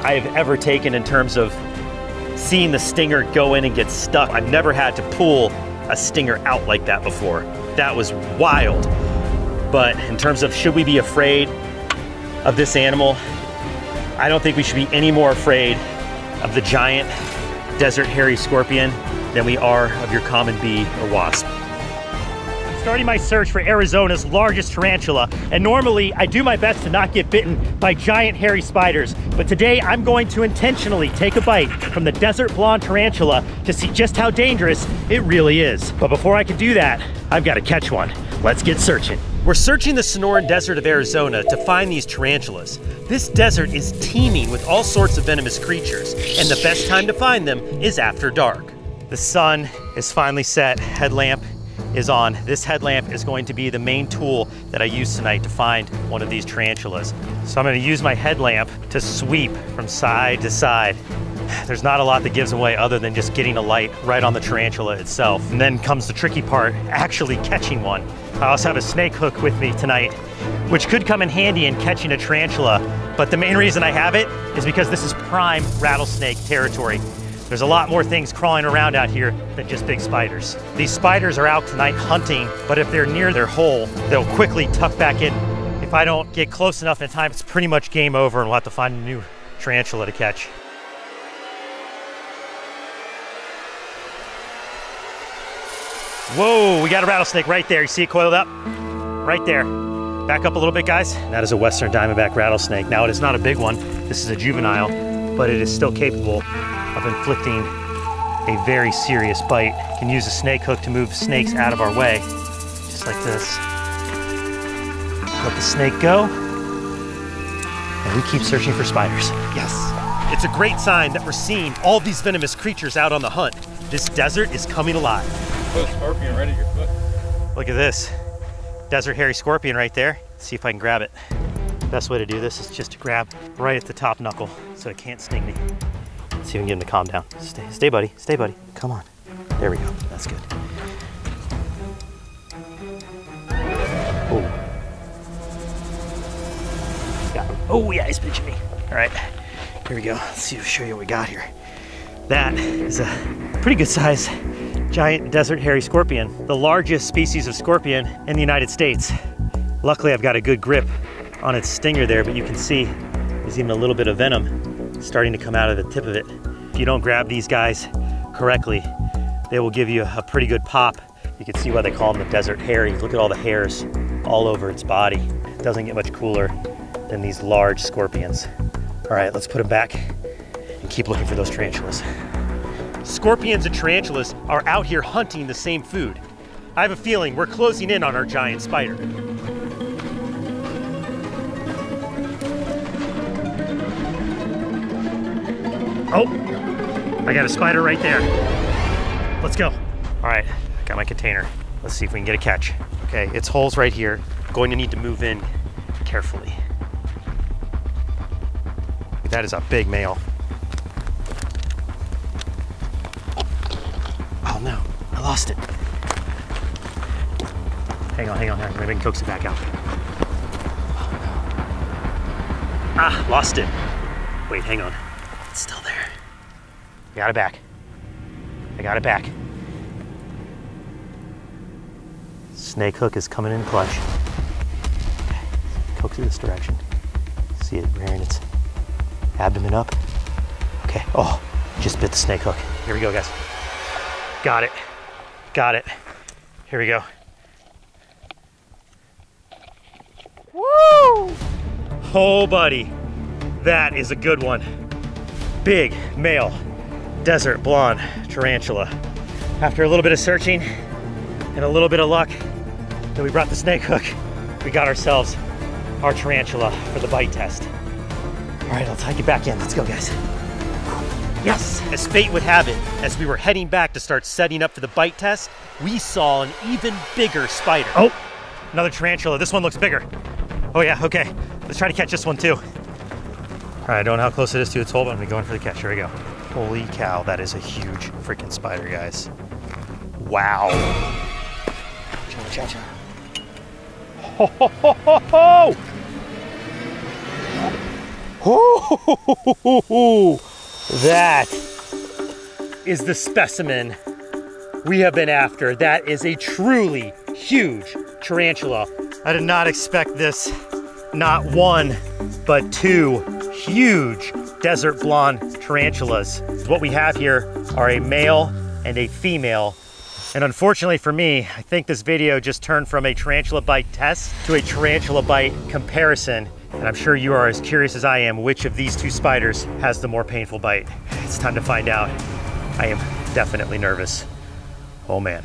I have ever taken in terms of seeing the stinger go in and get stuck. I've never had to pull a stinger out like that before. That was wild. But in terms of should we be afraid of this animal, I don't think we should be any more afraid of the giant desert hairy scorpion than we are of your common bee or wasp. Starting my search for Arizona's largest tarantula, and normally I do my best to not get bitten by giant hairy spiders, but today I'm going to intentionally take a bite from the desert blonde tarantula to see just how dangerous it really is. But before I can do that, I've got to catch one. Let's get searching. We're searching the Sonoran Desert of Arizona to find these tarantulas. This desert is teeming with all sorts of venomous creatures, and the best time to find them is after dark. The sun is finally set, headlamp is on. This headlamp is going to be the main tool that I use tonight to find one of these tarantulas. So I'm going to use my headlamp to sweep from side to side. There's not a lot that gives away other than just getting a light right on the tarantula itself. And then comes the tricky part, actually catching one. I also have a snake hook with me tonight, which could come in handy in catching a tarantula, but the main reason I have it is because this is prime rattlesnake territory. There's a lot more things crawling around out here than just big spiders. These spiders are out tonight hunting, but if they're near their hole, they'll quickly tuck back in. If I don't get close enough in time, it's pretty much game over and we'll have to find a new tarantula to catch. Whoa, we got a rattlesnake right there. You see it coiled up? Right there. Back up a little bit, guys. That is a western diamondback rattlesnake. Now, it is not a big one. This is a juvenile, but it is still capable of inflicting a very serious bite. You can use a snake hook to move snakes out of our way, just like this. Let the snake go, and we keep searching for spiders. Yes. It's a great sign that we're seeing all these venomous creatures out on the hunt. This desert is coming alive. Put a scorpion right at your foot. Look at this. Desert hairy scorpion right there. Let's see if I can grab it. Best way to do this is just to grab right at the top knuckle so it can't sting me. Let's see if we can get him to calm down. Stay buddy, stay buddy. Come on. There we go, that's good. Oh. Got him. Oh yeah, he's pinching me. All right, here we go. Let's see, show you what we got here. That is a pretty good size giant desert hairy scorpion, the largest species of scorpion in the United States. Luckily, I've got a good grip on its stinger there, but you can see there's even a little bit of venom starting to come out of the tip of it. If you don't grab these guys correctly, they will give you a pretty good pop. You can see why they call them the desert hairy. Look at all the hairs all over its body. It doesn't get much cooler than these large scorpions. All right, let's put them back and keep looking for those tarantulas. Scorpions and tarantulas are out here hunting the same food. I have a feeling we're closing in on our giant spider. Oh, I got a spider right there. Let's go. All right, I got my container. Let's see if we can get a catch. Okay, its hole's right here. I'm going to need to move in carefully. That is a big male. Oh no, I lost it. Hang on, maybe I can coax it back out. Oh no. Ah, lost it. Wait, hang on. It's still there. I got it back. I got it back. Snake hook is coming in clutch. Okay, coax it this direction. See it rearing its abdomen up. Okay, oh, just bit the snake hook. Here we go, guys. Got it. Got it. Here we go. Woo! Oh, buddy, that is a good one. Big male desert blonde tarantula. After a little bit of searching and a little bit of luck, then we brought the snake hook. We got ourselves our tarantula for the bite test. All right, I'll take you back in. Let's go, guys. Yes! As fate would have it, as we were heading back to start setting up for the bite test, we saw an even bigger spider. Oh, another tarantula. This one looks bigger. Oh yeah, okay. Let's try to catch this one too. All right, I don't know how close it is to its hole, but I'm gonna go in for the catch. Here we go. Holy cow, that is a huge freaking spider, guys. Wow. Chow, chow, chow. Ho, ho, ho, ho, ho! Ho, ho, ho, ho, ho. That is the specimen we have been after. That is a truly huge tarantula. I did not expect this. Not one, but two huge desert blonde tarantulas. What we have here are a male and a female. And unfortunately for me, I think this video just turned from a tarantula bite test to a tarantula bite comparison. And I'm sure you are as curious as I am which of these two spiders has the more painful bite. It's time to find out. I am definitely nervous. Oh man.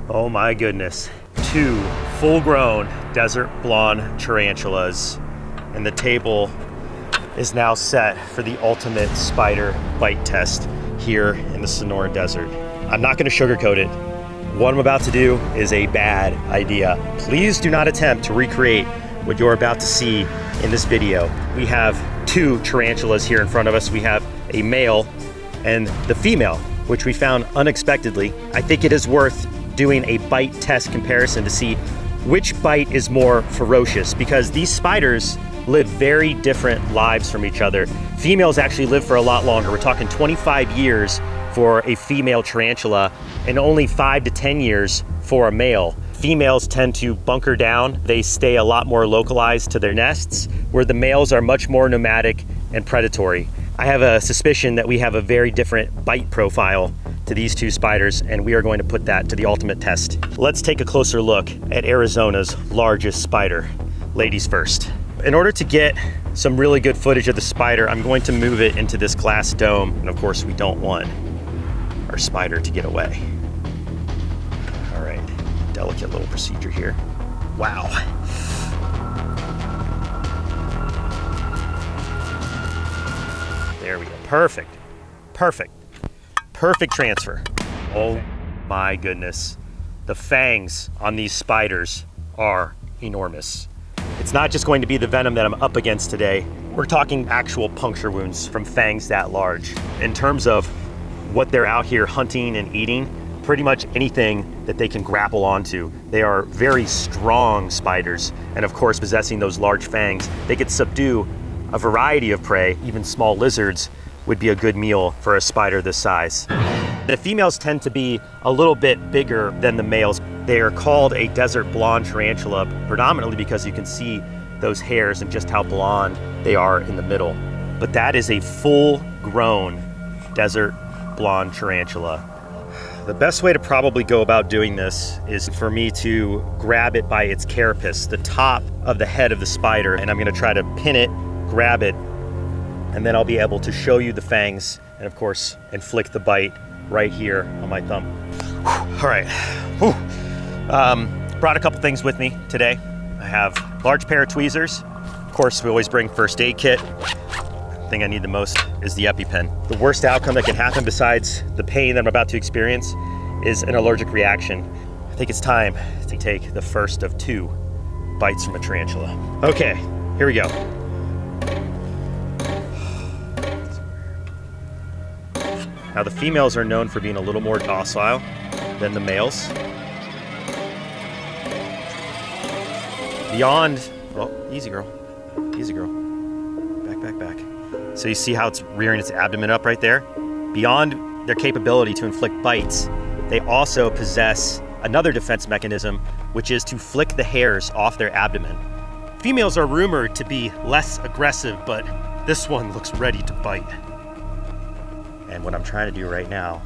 Oh my goodness. Two full-grown desert blonde tarantulas. And the table is now set for the ultimate spider bite test here in the Sonora Desert. I'm not gonna sugarcoat it. What I'm about to do is a bad idea. Please do not attempt to recreate what you're about to see in this video. We have two tarantulas here in front of us. We have a male and the female, which we found unexpectedly. I think it is worth doing a bite test comparison to see which bite is more ferocious, because these spiders live very different lives from each other. Females actually live for a lot longer. We're talking 25 years for a female tarantula and only 5 to 10 years for a male. Females tend to bunker down. They stay a lot more localized to their nests, where the males are much more nomadic and predatory. I have a suspicion that we have a very different bite profile to these two spiders, and we are going to put that to the ultimate test. Let's take a closer look at Arizona's largest spider. Ladies first. In order to get some really good footage of the spider, I'm going to move it into this glass dome. And of course, we don't want our spider to get away. All right, delicate little procedure here. Wow. There we go, perfect, perfect, perfect transfer. Oh my goodness. The fangs on these spiders are enormous. It's not just going to be the venom that I'm up against today. We're talking actual puncture wounds from fangs that large. In terms of what they're out here hunting and eating, pretty much anything that they can grapple onto. They are very strong spiders, and of course, possessing those large fangs, they could subdue a variety of prey. Even small lizards would be a good meal for a spider this size. The females tend to be a little bit bigger than the males. They are called a desert blonde tarantula, predominantly because you can see those hairs and just how blonde they are in the middle. But that is a full-grown desert blonde tarantula. The best way to probably go about doing this is for me to grab it by its carapace, the top of the head of the spider, and I'm gonna try to pin it, grab it, and then I'll be able to show you the fangs and of course inflict the bite right here on my thumb. All right, brought a couple things with me today. I have a large pair of tweezers. Of course, we always bring first aid kit. The thing I need the most is the EpiPen. The worst outcome that can happen besides the pain that I'm about to experience is an allergic reaction. I think it's time to take the first of 2 bites from a tarantula. Okay, here we go. Now the females are known for being a little more docile than the males. Beyond, well, easy girl, easy girl. Back, back, back. So you see how it's rearing its abdomen up right there? Beyond their capability to inflict bites, they also possess another defense mechanism, which is to flick the hairs off their abdomen. Females are rumored to be less aggressive, but this one looks ready to bite. And what I'm trying to do right now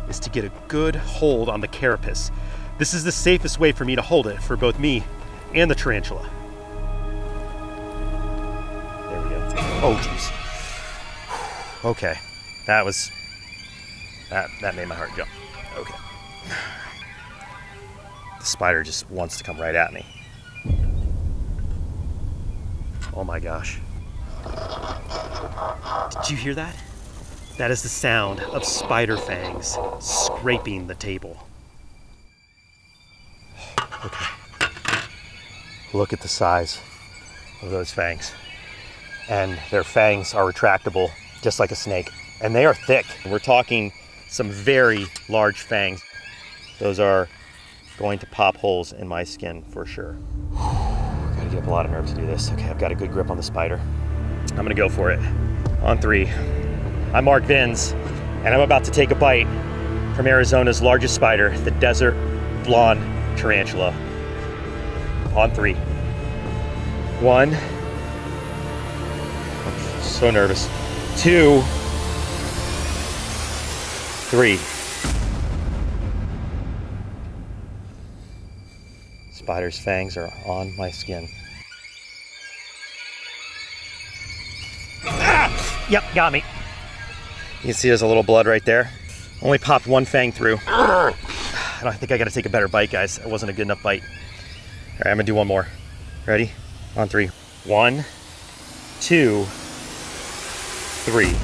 is to get a good hold on the carapace, This is the safest way for me to hold it for both me and the tarantula. There we go. Oh, geez. Okay, that made my heart jump. Okay. The spider just wants to come right at me. Oh my gosh. Did you hear that? That is the sound of spider fangs scraping the table. Okay. Look at the size of those fangs. And their fangs are retractable, just like a snake. And they are thick. We're talking some very large fangs. Those are going to pop holes in my skin for sure. Gotta get up a lot of nerve to do this. Okay, I've got a good grip on the spider. I'm gonna go for it. On 3. I'm Mark Vins, and I'm about to take a bite from Arizona's largest spider, the desert blonde tarantula. On 3. 1. I'm so nervous. 2. 3. Spider's fangs are on my skin. Ah! Yep, got me. You can see there's a little blood right there. Only popped one fang through. I think I gotta take a better bite, guys. It wasn't a good enough bite. All right, I'm gonna do one more. Ready? On 3. 1, 2, 3.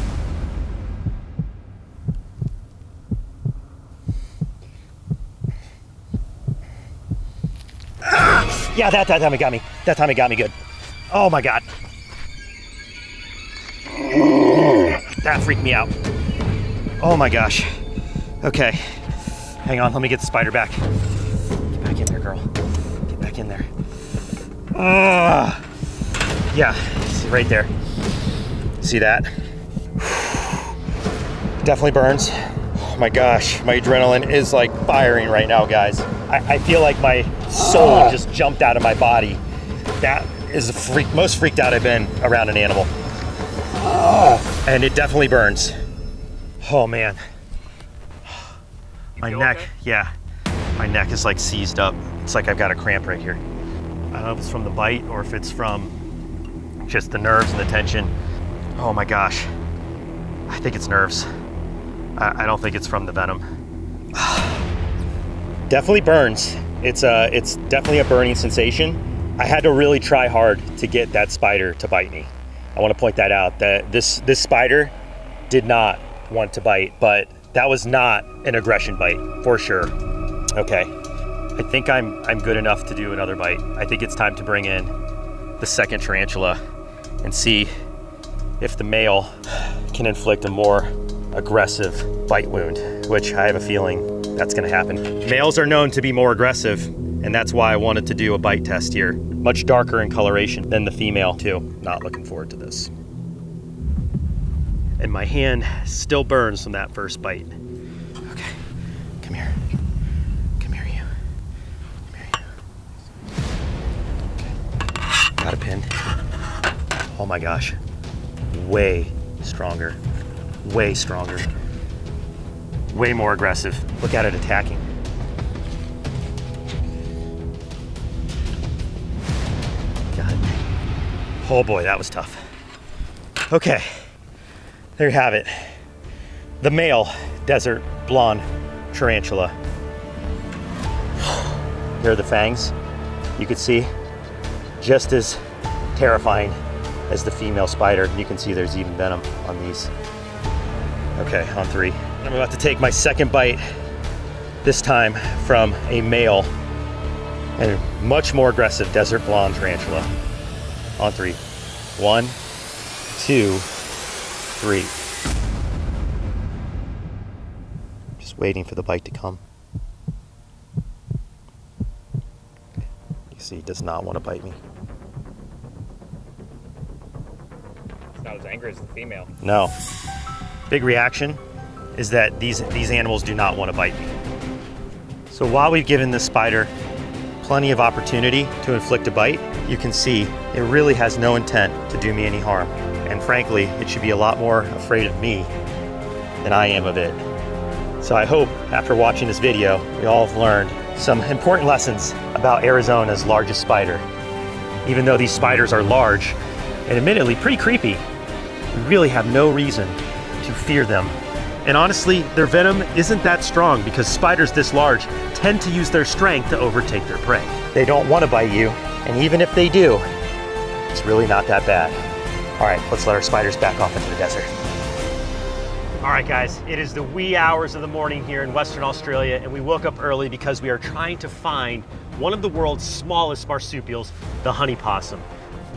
Ah! Yeah, that time it got me. That time it got me good. Oh my God. That freaked me out. Oh my gosh. Okay, hang on, let me get the spider back. Get back in there, girl. Get back in there. Yeah, see right there. See that? Definitely burns. Oh my gosh, my adrenaline is like firing right now, guys. I feel like my soul just jumped out of my body. That is the most freaked out I've been around an animal. And it definitely burns. Oh man. My neck, okay? Yeah. My neck is like seized up. It's like I've got a cramp right here. I don't know if it's from the bite or if it's from just the nerves and the tension. Oh my gosh. I think it's nerves. I don't think it's from the venom. Definitely burns. It's definitely a burning sensation. I had to really try hard to get that spider to bite me. I want to point that out, that this spider did not want to bite, but that was not an aggression bite, for sure. Okay, I think I'm good enough to do another bite. I think it's time to bring in the second tarantula and see if the male can inflict a more aggressive bite wound, which I have a feeling that's gonna happen. Males are known to be more aggressive, and that's why I wanted to do a bite test here. Much darker in coloration than the female too. Not looking forward to this. And my hand still burns from that first bite. Okay, come here. Come here, you. Come here, you. Okay. Got a pin. Oh my gosh. Way stronger. Way stronger. Way more aggressive. Look at it attacking. Got it. Oh boy, that was tough. Okay. There you have it. The male desert blonde tarantula. Here are the fangs. You can see just as terrifying as the female spider. You can see there's even venom on these. Okay, on 3. I'm about to take my second bite, this time from a male and much more aggressive desert blonde tarantula. On 3. 1, 2, 3. Just waiting for the bite to come. You see, he does not want to bite me. It's not as angry as the female. No. Big reaction is that these animals do not want to bite me. So while we've given this spider plenty of opportunity to inflict a bite, you can see it really has no intent to do me any harm. And frankly, it should be a lot more afraid of me than I am of it. So I hope after watching this video, we all have learned Some important lessons about Arizona's largest spider. Even though these spiders are large and admittedly pretty creepy, we really have no reason to fear them. And honestly, their venom isn't that strong because spiders this large tend to use their strength to overtake their prey. They don't want to bite you, and even if they do, it's really not that bad. All right, let's let our spiders back off into the desert. All right, guys, it is the wee hours of the morning here in Western Australia, and we woke up early because we are trying to find one of the world's smallest marsupials, the honey possum.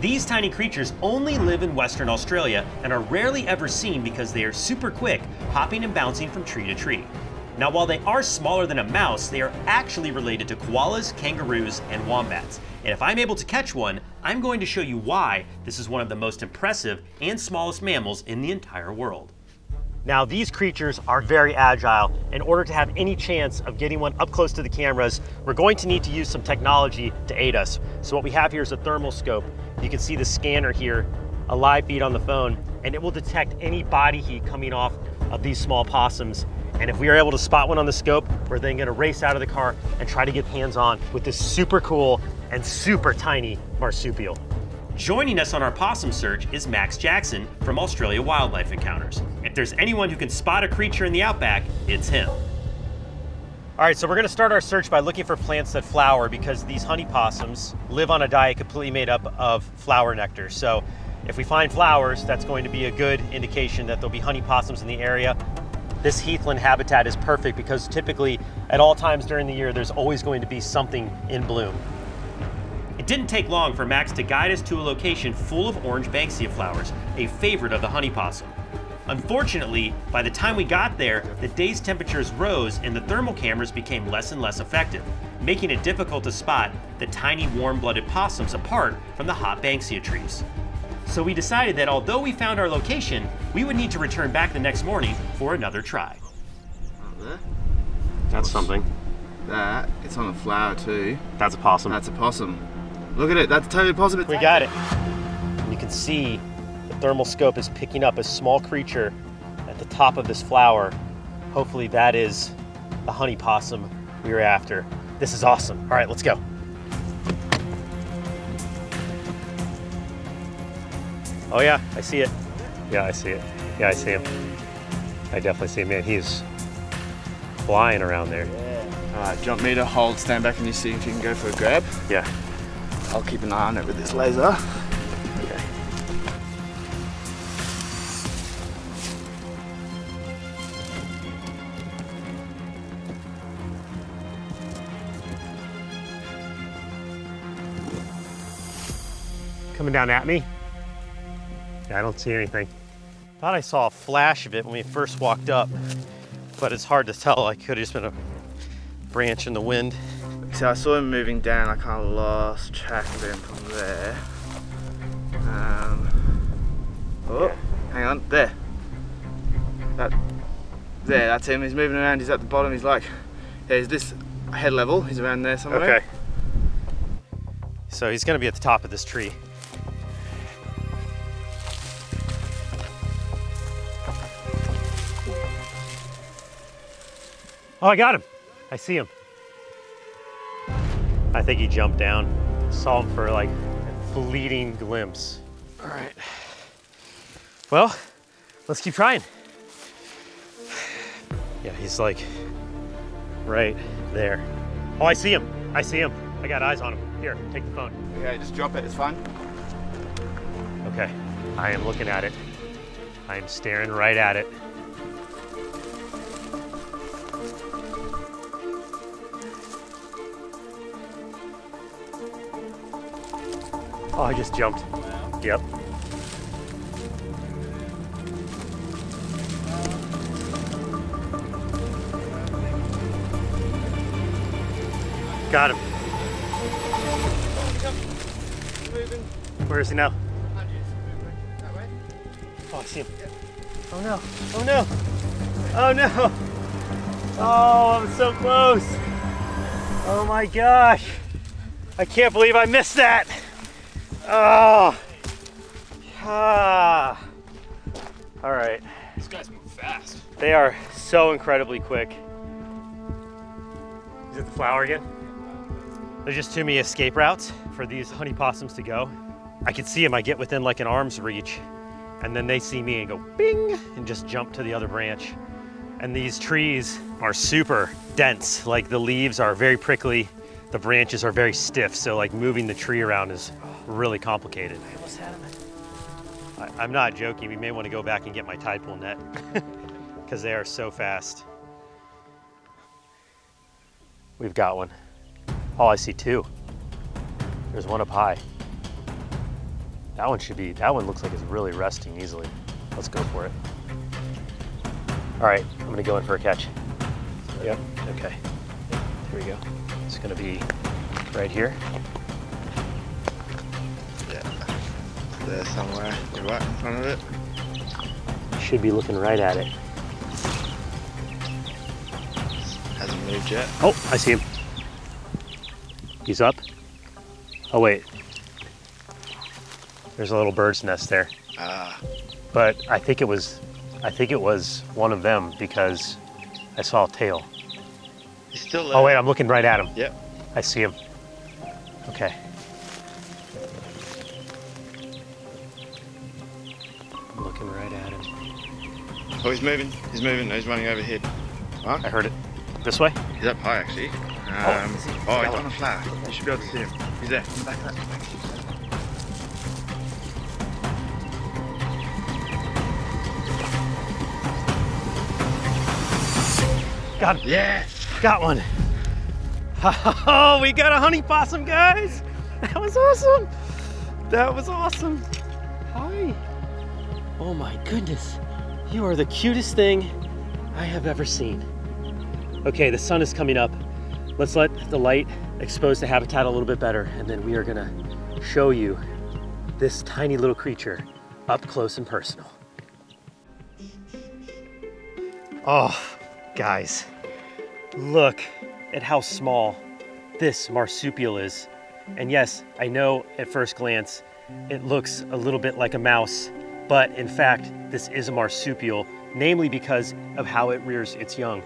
These tiny creatures only live in Western Australia and are rarely ever seen because they are super quick, hopping and bouncing from tree to tree. Now, while they are smaller than a mouse, they are actually related to koalas, kangaroos, and wombats. And if I'm able to catch one, I'm going to show you why this is one of the most impressive and smallest mammals in the entire world. Now, these creatures are very agile. In order to have any chance of getting one up close to the cameras, we're going to need to use some technology to aid us. So what we have here is a thermal scope. You can see the scanner here, a live feed on the phone, and it will detect any body heat coming off of these small possums. And if we are able to spot one on the scope, we're then gonna race out of the car and try to get hands on with this super cool and super tiny marsupial. Joining us on our possum search is Max Jackson from Australia Wildlife Encounters. If there's anyone who can spot a creature in the outback, it's him. All right, so we're gonna start our search by looking for plants that flower because these honey possums live on a diet completely made up of flower nectar. So if we find flowers, that's going to be a good indication that there'll be honey possums in the area. This heathland habitat is perfect because typically at all times during the year, there's always going to be something in bloom. It didn't take long for Max to guide us to a location full of orange banksia flowers, a favorite of the honey possum. Unfortunately, by the time we got there, the day's temperatures rose and the thermal cameras became less and less effective, making it difficult to spot the tiny warm-blooded possums apart from the hot banksia trees. So we decided that although we found our location, we would need to return back the next morning for another try. There. That's something. That, it's on a flower too. That's a possum. That's a possum. Look at it, that's totally a possum. We got it. And you can see the thermal scope is picking up a small creature at the top of this flower. Hopefully that is the honey possum we were after. This is awesome. All right, let's go. Oh yeah, I see it. Yeah, I see it. Yeah, I see him. I definitely see him, man. He's flying around there. All right, do you want me to hold, stand back and you see if you can go for a grab? Yeah. I'll keep an eye on it with this laser. Okay. Coming down at me? Yeah, I don't see anything. Thought I saw a flash of it when we first walked up, but it's hard to tell. Like, could have just been a branch in the wind. So I saw him moving down, I kind of lost track of him from there. Oh, hang on, there. That's him, he's moving around, he's at the bottom, he's like, yeah, he's this head level, he's around there somewhere. Okay. So he's gonna be at the top of this tree. Oh, I got him. I see him. I think he jumped down. Saw him for like a fleeting glimpse. All right. Well, let's keep trying. Yeah, he's like right there. Oh, I see him. I see him. I got eyes on him. Here, take the phone. Okay, just drop it, it's fine. Okay, I am looking at it. I am staring right at it. Oh, I just jumped. Yep. Got him. Where is he now? Oh, I see him. Oh no. Oh no. Oh no. Oh, I'm so close. Oh my gosh. I can't believe I missed that. Oh. Ah. All right. These guys move fast. They are so incredibly quick. He's at the flower again. There's just too many escape routes for these honey possums to go. I can see them, I get within like an arm's reach, and then they see me and go bing, and just jump to the other branch. And these trees are super dense. Like the leaves are very prickly, the branches are very stiff, so like moving the tree around is really complicated. I almost had him. I'm not joking, we may want to go back and get my tide pool net because they are so fast. We've got one. Oh, I see two. There's one up high. That one looks like it's really resting easily. Let's go for it. All right, I'm gonna go in for a catch. Yep, okay. Here we go. It's gonna be right here. Yeah, there somewhere. You're right in front of it. Should be looking right at it. Hasn't moved yet. Oh, I see him. He's up. Oh wait. There's a little bird's nest there. Ah. But I think it was one of them because I saw a tail. He's still there. Oh wait, I'm looking right at him. Yep. I see him. Okay. I'm looking right at him. Oh, he's moving. He's moving. He's running overhead. Huh? I heard it. This way? He's up high, actually. He's on a flower. You should be able to see him. He's there. Come back up. Got him. Yeah. Got one. Oh, we got a honey possum, guys. That was awesome. That was awesome. Hi. Oh my goodness. You are the cutest thing I have ever seen. Okay, the sun is coming up. Let's let the light expose the habitat a little bit better, and then we are gonna show you this tiny little creature up close and personal. Oh, guys, look at how small this marsupial is. And yes, I know at first glance, it looks a little bit like a mouse, but in fact, this is a marsupial, namely because of how it rears its young.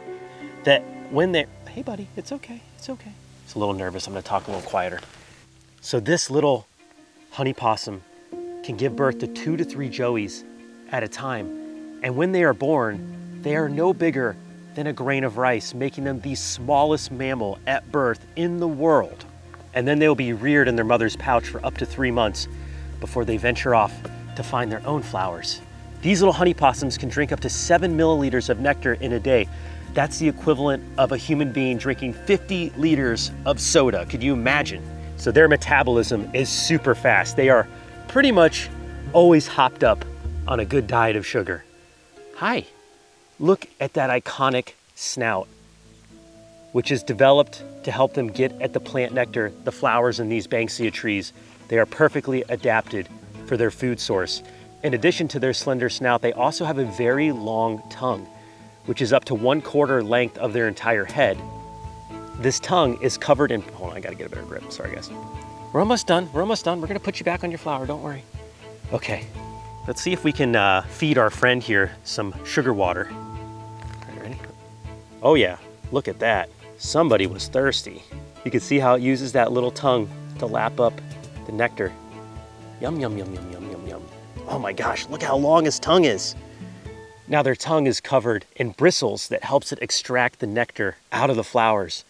That when they're, hey buddy, it's okay, it's okay. It's a little nervous, I'm gonna talk a little quieter. So this little honey possum can give birth to 2 to 3 joeys at a time. And when they are born, they are no bigger than a grain of rice, making them the smallest mammal at birth in the world. And then they'll be reared in their mother's pouch for up to 3 months before they venture off to find their own flowers. These little honey possums can drink up to 7 milliliters of nectar in a day. That's the equivalent of a human being drinking 50 liters of soda. Could you imagine? So their metabolism is super fast. They are pretty much always hopped up on a good diet of sugar. Hi, look at that iconic snout, which is developed to help them get at the plant nectar, the flowers in these banksia trees. They are perfectly adapted for their food source. In addition to their slender snout, they also have a very long tongue, which is up to 1/4 length of their entire head. This tongue is covered in, hold on, I gotta get a better grip, sorry guys. We're almost done, we're almost done. We're gonna put you back on your flower, don't worry. Okay, let's see if we can feed our friend here some sugar water. All right, ready? Oh yeah, look at that. Somebody was thirsty. You can see how it uses that little tongue to lap up the nectar. Yum, yum, yum, yum, yum, yum, yum. Oh my gosh, look how long his tongue is. Now their tongue is covered in bristles that helps it extract the nectar out of the flowers.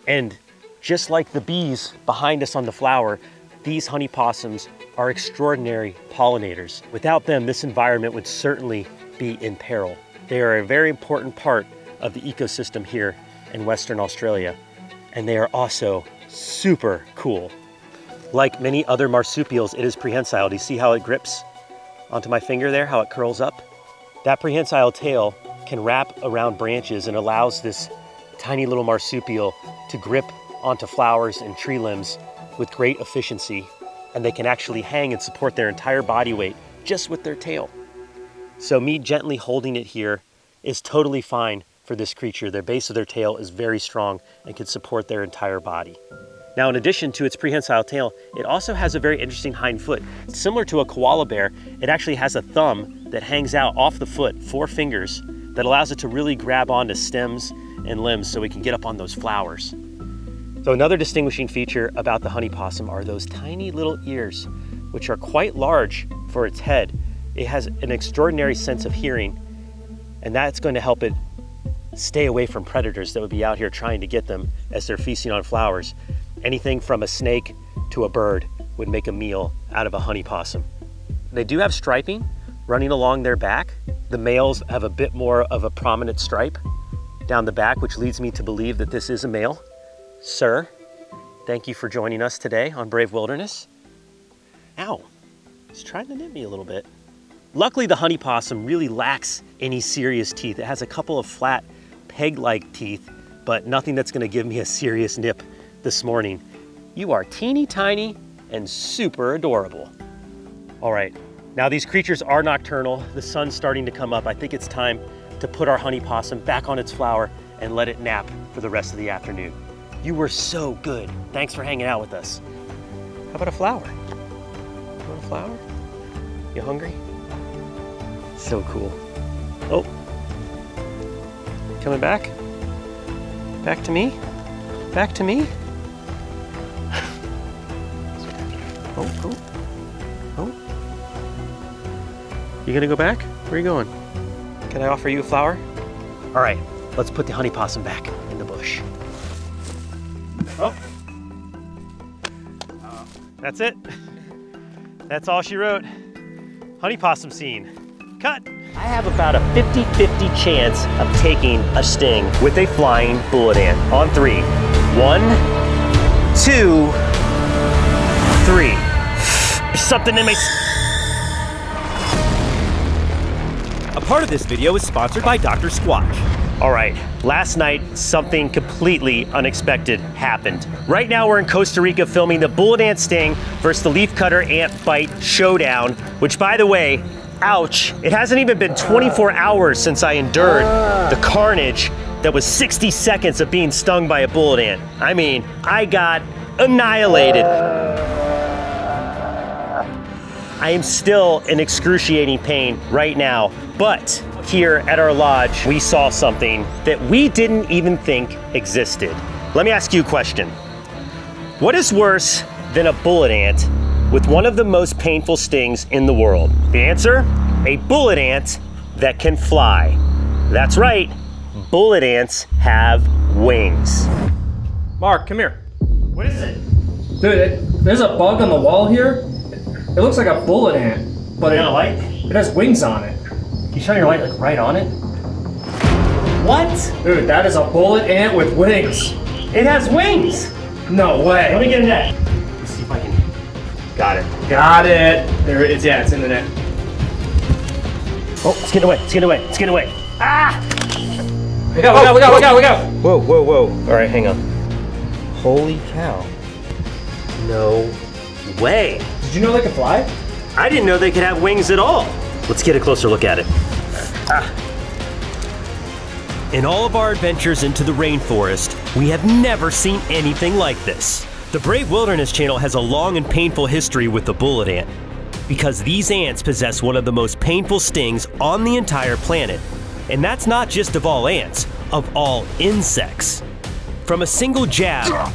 And just like the bees behind us on the flower, these honey possums are extraordinary pollinators. Without them, this environment would certainly be in peril. They are a very important part of the ecosystem here in Western Australia, and they are also super cool. Like many other marsupials, it is prehensile. Do you see how it grips onto my finger there, how it curls up? That prehensile tail can wrap around branches and allows this tiny little marsupial to grip onto flowers and tree limbs with great efficiency, and they can actually hang and support their entire body weight just with their tail. So me gently holding it here is totally fine for this creature. The base of their tail is very strong and can support their entire body. Now, in addition to its prehensile tail, it also has a very interesting hind foot. Similar to a koala bear, it actually has a thumb that hangs out off the foot, 4 fingers, that allows it to really grab onto stems and limbs so we can get up on those flowers. So another distinguishing feature about the honey possum are those tiny little ears, which are quite large for its head. It has an extraordinary sense of hearing, and that's going to help it stay away from predators that would be out here trying to get them as they're feasting on flowers. Anything from a snake to a bird would make a meal out of a honey possum. They do have striping running along their back. The males have a bit more of a prominent stripe down the back, which leads me to believe that this is a male. Sir, thank you for joining us today on Brave Wilderness. Ow, it's trying to nip me a little bit. Luckily, the honey possum really lacks any serious teeth. It has a couple of flat peg-like teeth, but nothing that's gonna give me a serious nip this morning. You are teeny tiny and super adorable. All right, now these creatures are nocturnal. The sun's starting to come up. I think it's time to put our honey possum back on its flower and let it nap for the rest of the afternoon. You were so good. Thanks for hanging out with us. How about a flower? You want a flower? You hungry? So cool. Oh, coming back? Back to me? Back to me? Oh. You gonna go back? Where are you going? Can I offer you a flower? All right, let's put the honey possum back in the bush. Oh. That's it. That's all she wrote. Honey possum scene. Cut. I have about a 50-50 chance of taking a sting with a flying bullet ant. On 3. 1, 2, 3. There's something in my... A part of this video is sponsored by Dr. Squatch. All right, last night, something completely unexpected happened. Right now, we're in Costa Rica filming the bullet ant sting versus the leafcutter ant bite showdown, which, by the way, ouch, it hasn't even been 24 hours since I endured the carnage that was 60 seconds of being stung by a bullet ant. I mean, I got annihilated. I am still in excruciating pain right now, but here at our lodge, we saw something that we didn't even think existed. Let me ask you a question. What is worse than a bullet ant with one of the most painful stings in the world? The answer, a bullet ant that can fly. That's right, bullet ants have wings. Mark, come here. What is it? Dude, there's a bug on the wall here. It looks like a bullet ant, but You got a light? it has wings on it. Can you shine your light like right on it? What? Dude, that is a bullet ant with wings. It has wings. No way. Let me get in that. Let's see if I can. Got it. Got it. There it is. Yeah, it's in the net. Oh, it's getting away. It's getting away. It's getting away. Ah! We go. Whoa. All right, hang on. Holy cow. No way. Did you know they could fly? I didn't know they could have wings at all. Let's get a closer look at it. In all of our adventures into the rainforest, we have never seen anything like this. The Brave Wilderness channel has a long and painful history with the bullet ant, because these ants possess one of the most painful stings on the entire planet. And that's not just of all ants, of all insects. From a single jab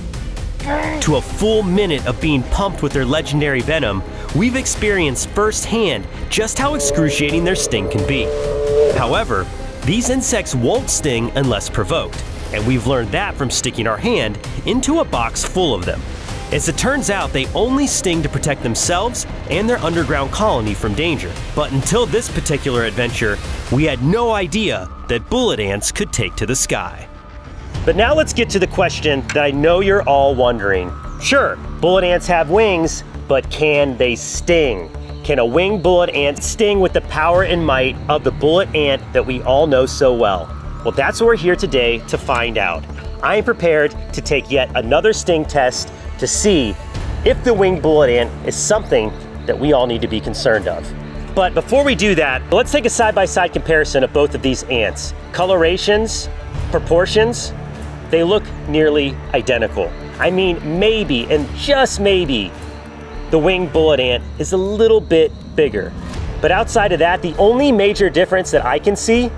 to a full minute of being pumped with their legendary venom, we've experienced firsthand just how excruciating their sting can be. However, these insects won't sting unless provoked, and we've learned that from sticking our hand into a box full of them. As it turns out, they only sting to protect themselves and their underground colony from danger. But until this particular adventure, we had no idea that bullet ants could take to the sky. But now let's get to the question that I know you're all wondering. Sure, bullet ants have wings, but can they sting? Can a winged bullet ant sting with the power and might of the bullet ant that we all know so well? Well, that's what we're here today to find out. I am prepared to take yet another sting test to see if the winged bullet ant is something that we all need to be concerned of. But before we do that, let's take a side-by-side comparison of both of these ants. Colorations, proportions, they look nearly identical. I mean, maybe, and just maybe, the winged bullet ant is a little bit bigger. But outside of that, the only major difference that I can see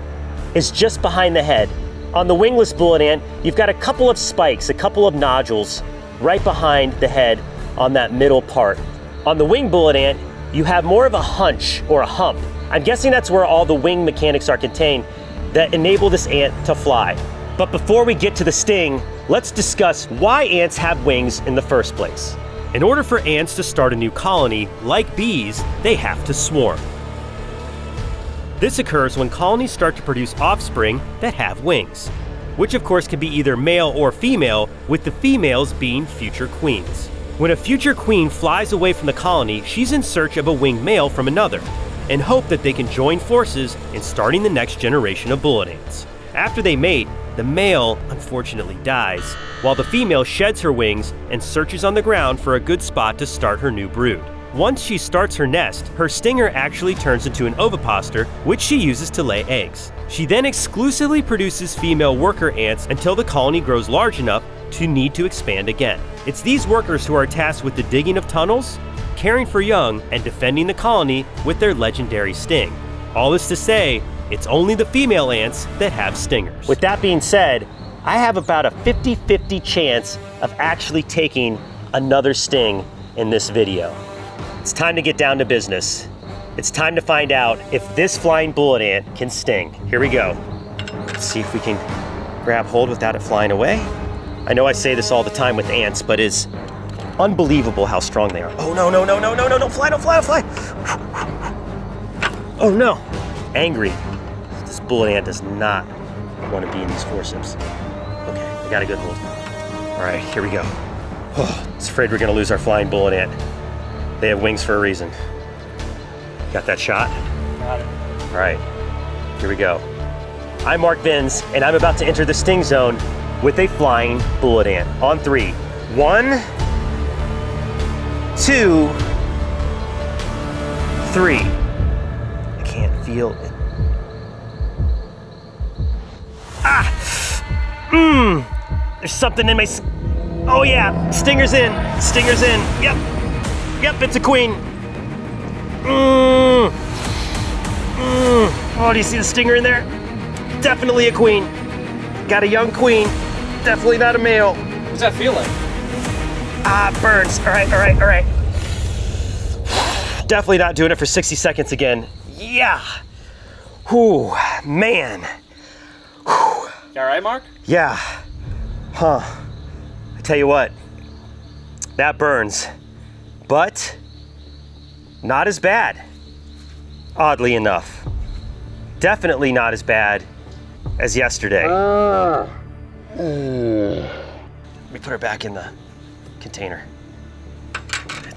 is just behind the head On the wingless bullet ant, you've got a couple of spikes, a couple of nodules right behind the head on that middle part. On the wing bullet ant, you have more of a hunch or a hump. I'm guessing that's where all the wing mechanics are contained that enable this ant to fly. But before we get to the sting, let's discuss why ants have wings in the first place. In order for ants to start a new colony, like bees, they have to swarm. This occurs when colonies start to produce offspring that have wings, which of course can be either male or female, with the females being future queens. When a future queen flies away from the colony, she's in search of a winged male from another, and hope that they can join forces in starting the next generation of bullet ants. After they mate, the male unfortunately dies, while the female sheds her wings and searches on the ground for a good spot to start her new brood. Once she starts her nest, her stinger actually turns into an ovipositor, which she uses to lay eggs. She then exclusively produces female worker ants until the colony grows large enough to need to expand again. It's these workers who are tasked with the digging of tunnels, caring for young, and defending the colony with their legendary sting. All this to say, it's only the female ants that have stingers. With that being said, I have about a 50-50 chance of actually taking another sting in this video. It's time to get down to business. It's time to find out if this flying bullet ant can sting. Here we go. Let's see if we can grab hold without it flying away. I know I say this all the time with ants, but it's unbelievable how strong they are. Oh, no, no, no, no, no, no, don't fly, don't fly, don't fly. Oh, no. Angry. This bullet ant does not want to be in these forceps. Okay, I got a good hold. All right, here we go. Oh, I was afraid we're gonna lose our flying bullet ant. They have wings for a reason. Got that shot? Got it. All right, here we go. I'm Mark Vins, and I'm about to enter the sting zone with a flying bullet ant. On 3. 1, 2, 3. I can't feel it. Ah! There's something in my... Oh yeah, stinger's in. Stinger's in. Yep. Yep, it's a queen. Oh, do you see the stinger in there? Definitely a queen. Got a young queen. Definitely not a male. What's that feel like? Ah, it burns. All right, all right, all right. Definitely not doing it for 60 seconds again. Yeah. Whew, man. Whew. You all right, Mark? Yeah. Huh. I tell you what, that burns, but not as bad, oddly enough. Definitely not as bad as yesterday. Let me put her back in the container.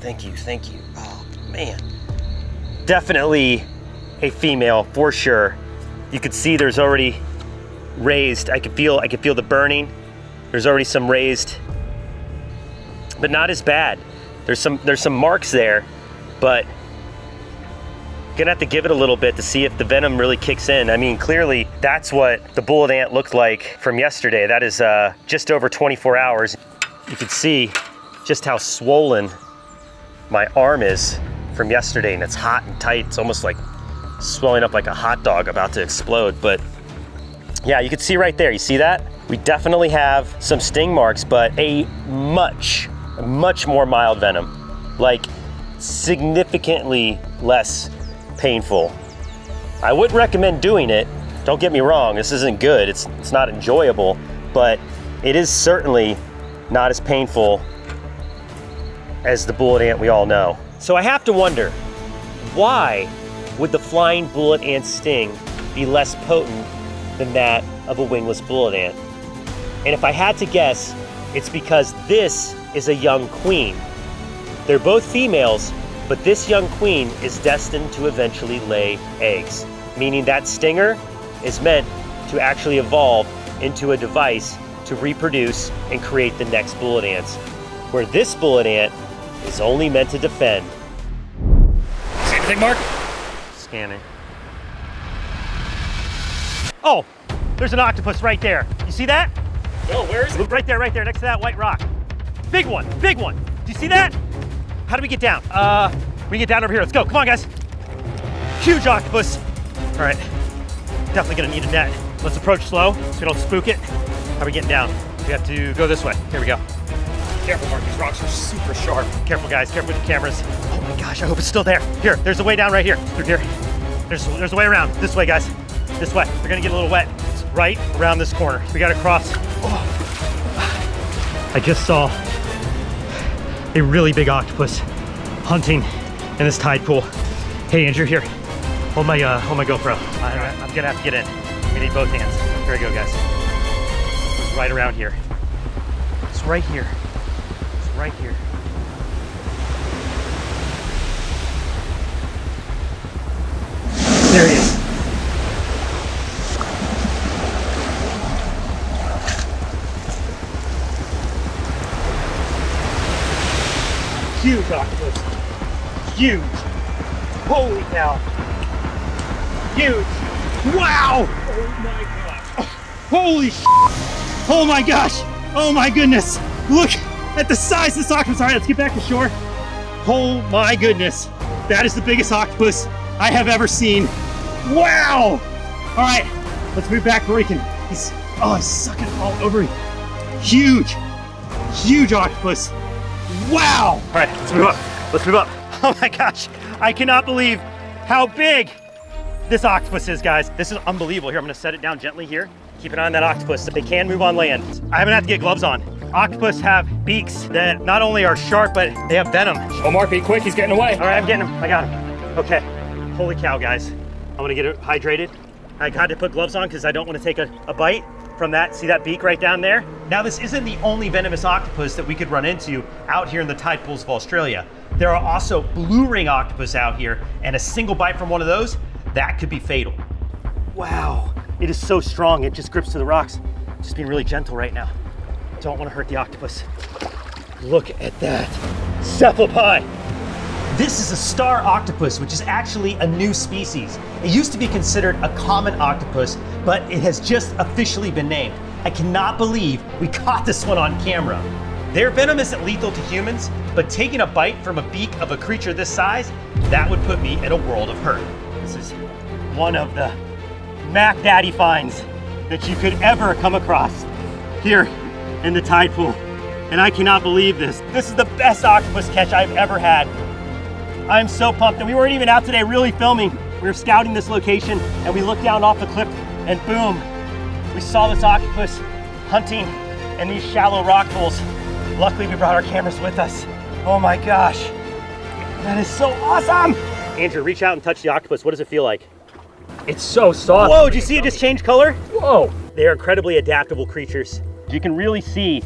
Thank you, thank you. Oh, man. Definitely a female, for sure. You could see there's already raised, I could feel the burning. There's already some raised, but not as bad. There's some marks there, but gonna have to give it a little bit to see if the venom really kicks in. I mean, clearly that's what the bullet ant looked like from yesterday. That is just over 24 hours. You can see just how swollen my arm is from yesterday, and it's hot and tight. It's almost like swelling up like a hot dog about to explode. But yeah, you can see right there, you see that? We definitely have some sting marks, but a much more mild venom. Like significantly less painful. I wouldn't recommend doing it. Don't get me wrong, this isn't good. It's not enjoyable, but it is certainly not as painful as the bullet ant we all know. So I have to wonder, why would the flying bullet ant sting be less potent than that of a wingless bullet ant? And if I had to guess, it's because this is a young queen. They're both females, but this young queen is destined to eventually lay eggs, meaning that stinger is meant to actually evolve into a device to reproduce and create the next bullet ants, where this bullet ant is only meant to defend. See anything, Mark? Scanning. Oh, there's an octopus right there. You see that? Oh, where is it? Right there, next to that white rock. Big one, big one. Do you see that? How do we get down? We can get down over here. Let's go, come on, guys. Huge octopus. All right, definitely gonna need a net. Let's approach slow so we don't spook it. How are we getting down? We have to go this way. Here we go. Careful, Mark, these rocks are super sharp. Careful, guys, careful with the cameras. Oh my gosh, I hope it's still there. Here, there's a way down right here, through here. There's a way around. This way, guys. This way. We're gonna get a little wet. It's right around this corner. We gotta cross. Oh. I just saw a really big octopus hunting in this tide pool. Hey, Andrew, here. Hold my GoPro. I'm gonna have to get in. We need both hands. Here we go, guys. It's right around here. It's right here. It's right here. There he is. Huge octopus. Huge. Holy cow. Huge. Wow. Oh my god. Holy sh**. Oh my gosh. Oh my goodness. Look at the size of this octopus. All right, let's get back to shore. Oh my goodness. That is the biggest octopus I have ever seen. Wow. All right, let's move back where he can. He's sucking all over me. Huge. Huge octopus. Wow. All right, let's move up. Let's move up. Oh my gosh. I cannot believe how big this octopus is, guys. This is unbelievable. Here, I'm gonna set it down gently here. Keep an eye on that octopus. They can move on land. I'm gonna have to get gloves on. Octopus have beaks that not only are sharp, but they have venom. Oh, Mark, be quick, he's getting away. All right, I'm getting him. I got him. Okay. Holy cow, guys. I'm gonna get it hydrated. I got to put gloves on because I don't want to take a bite from that. See that beak right down there? Now, this isn't the only venomous octopus that we could run into out here in the tide pools of Australia. There are also blue ring octopus out here, and a single bite from one of those, that could be fatal. Wow, it is so strong. It just grips to the rocks. Just being really gentle right now. Don't want to hurt the octopus. Look at that, cephalopod. This is a star octopus, which is actually a new species. It used to be considered a common octopus, but it has just officially been named. I cannot believe we caught this one on camera. Their venom isn't lethal to humans, but taking a bite from a beak of a creature this size, that would put me in a world of hurt. This is one of the Mac Daddy finds that you could ever come across here in the tide pool. And I cannot believe this. This is the best octopus catch I've ever had. I'm so pumped, and we weren't even out today really filming. We were scouting this location, and we looked down off the cliff, and boom, we saw this octopus hunting in these shallow rock pools. Luckily, we brought our cameras with us. Oh my gosh, that is so awesome. Andrew, reach out and touch the octopus. What does it feel like? It's so soft. Whoa, did you see it just change color? Whoa. They are incredibly adaptable creatures. You can really see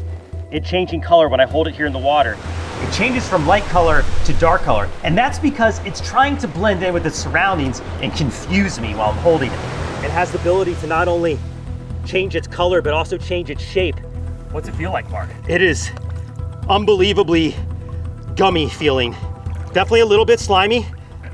it changing color when I hold it here in the water. It changes from light color to dark color, and that's because it's trying to blend in with its surroundings and confuse me while I'm holding it. It has the ability to not only change its color, but also change its shape. What's it feel like, Mark? It is unbelievably gummy feeling. Definitely a little bit slimy.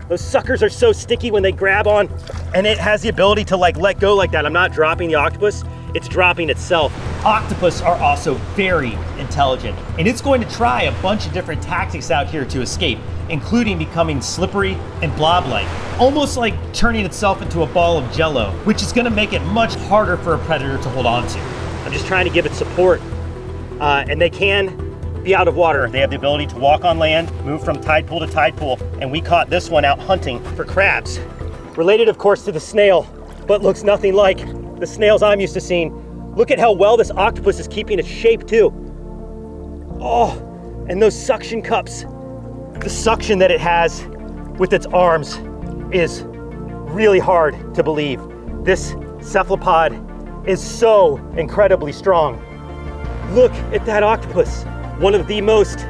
Those suckers are so sticky when they grab on, and it has the ability to like let go like that. I'm not dropping the octopus, it's dropping itself. Octopus are also very intelligent, and it's going to try a bunch of different tactics out here to escape, including becoming slippery and blob-like, almost like turning itself into a ball of jello, which is gonna make it much harder for a predator to hold on to. I'm just trying to give it support, and they can be out of water. They have the ability to walk on land, move from tide pool to tide pool, and we caught this one out hunting for crabs. Related, of course, to the snail, but looks nothing like the snails I'm used to seeing. Look at how well this octopus is keeping its shape too. Oh, and those suction cups. The suction that it has with its arms is really hard to believe. This cephalopod is so incredibly strong. Look at that octopus. One of the most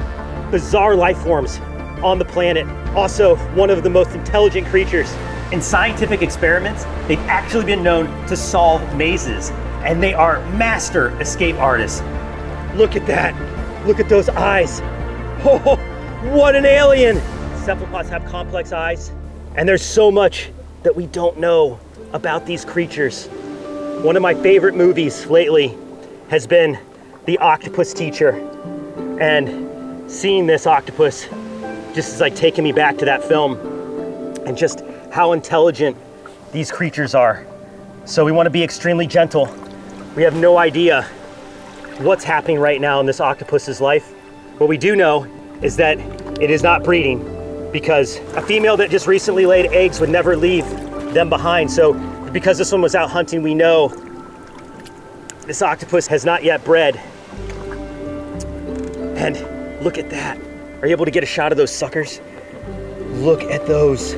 bizarre life forms on the planet. Also, one of the most intelligent creatures. In scientific experiments, they've actually been known to solve mazes, and they are master escape artists. Look at that. Look at those eyes. Oh, what an alien. Cephalopods have complex eyes, and there's so much that we don't know about these creatures. One of my favorite movies lately has been The Octopus Teacher, and seeing this octopus just is like taking me back to that film, and just how intelligent these creatures are. So we want to be extremely gentle. We have no idea what's happening right now in this octopus's life. What we do know is that it is not breeding, because a female that just recently laid eggs would never leave them behind. So because this one was out hunting, we know this octopus has not yet bred. And look at that. Are you able to get a shot of those suckers? Look at those.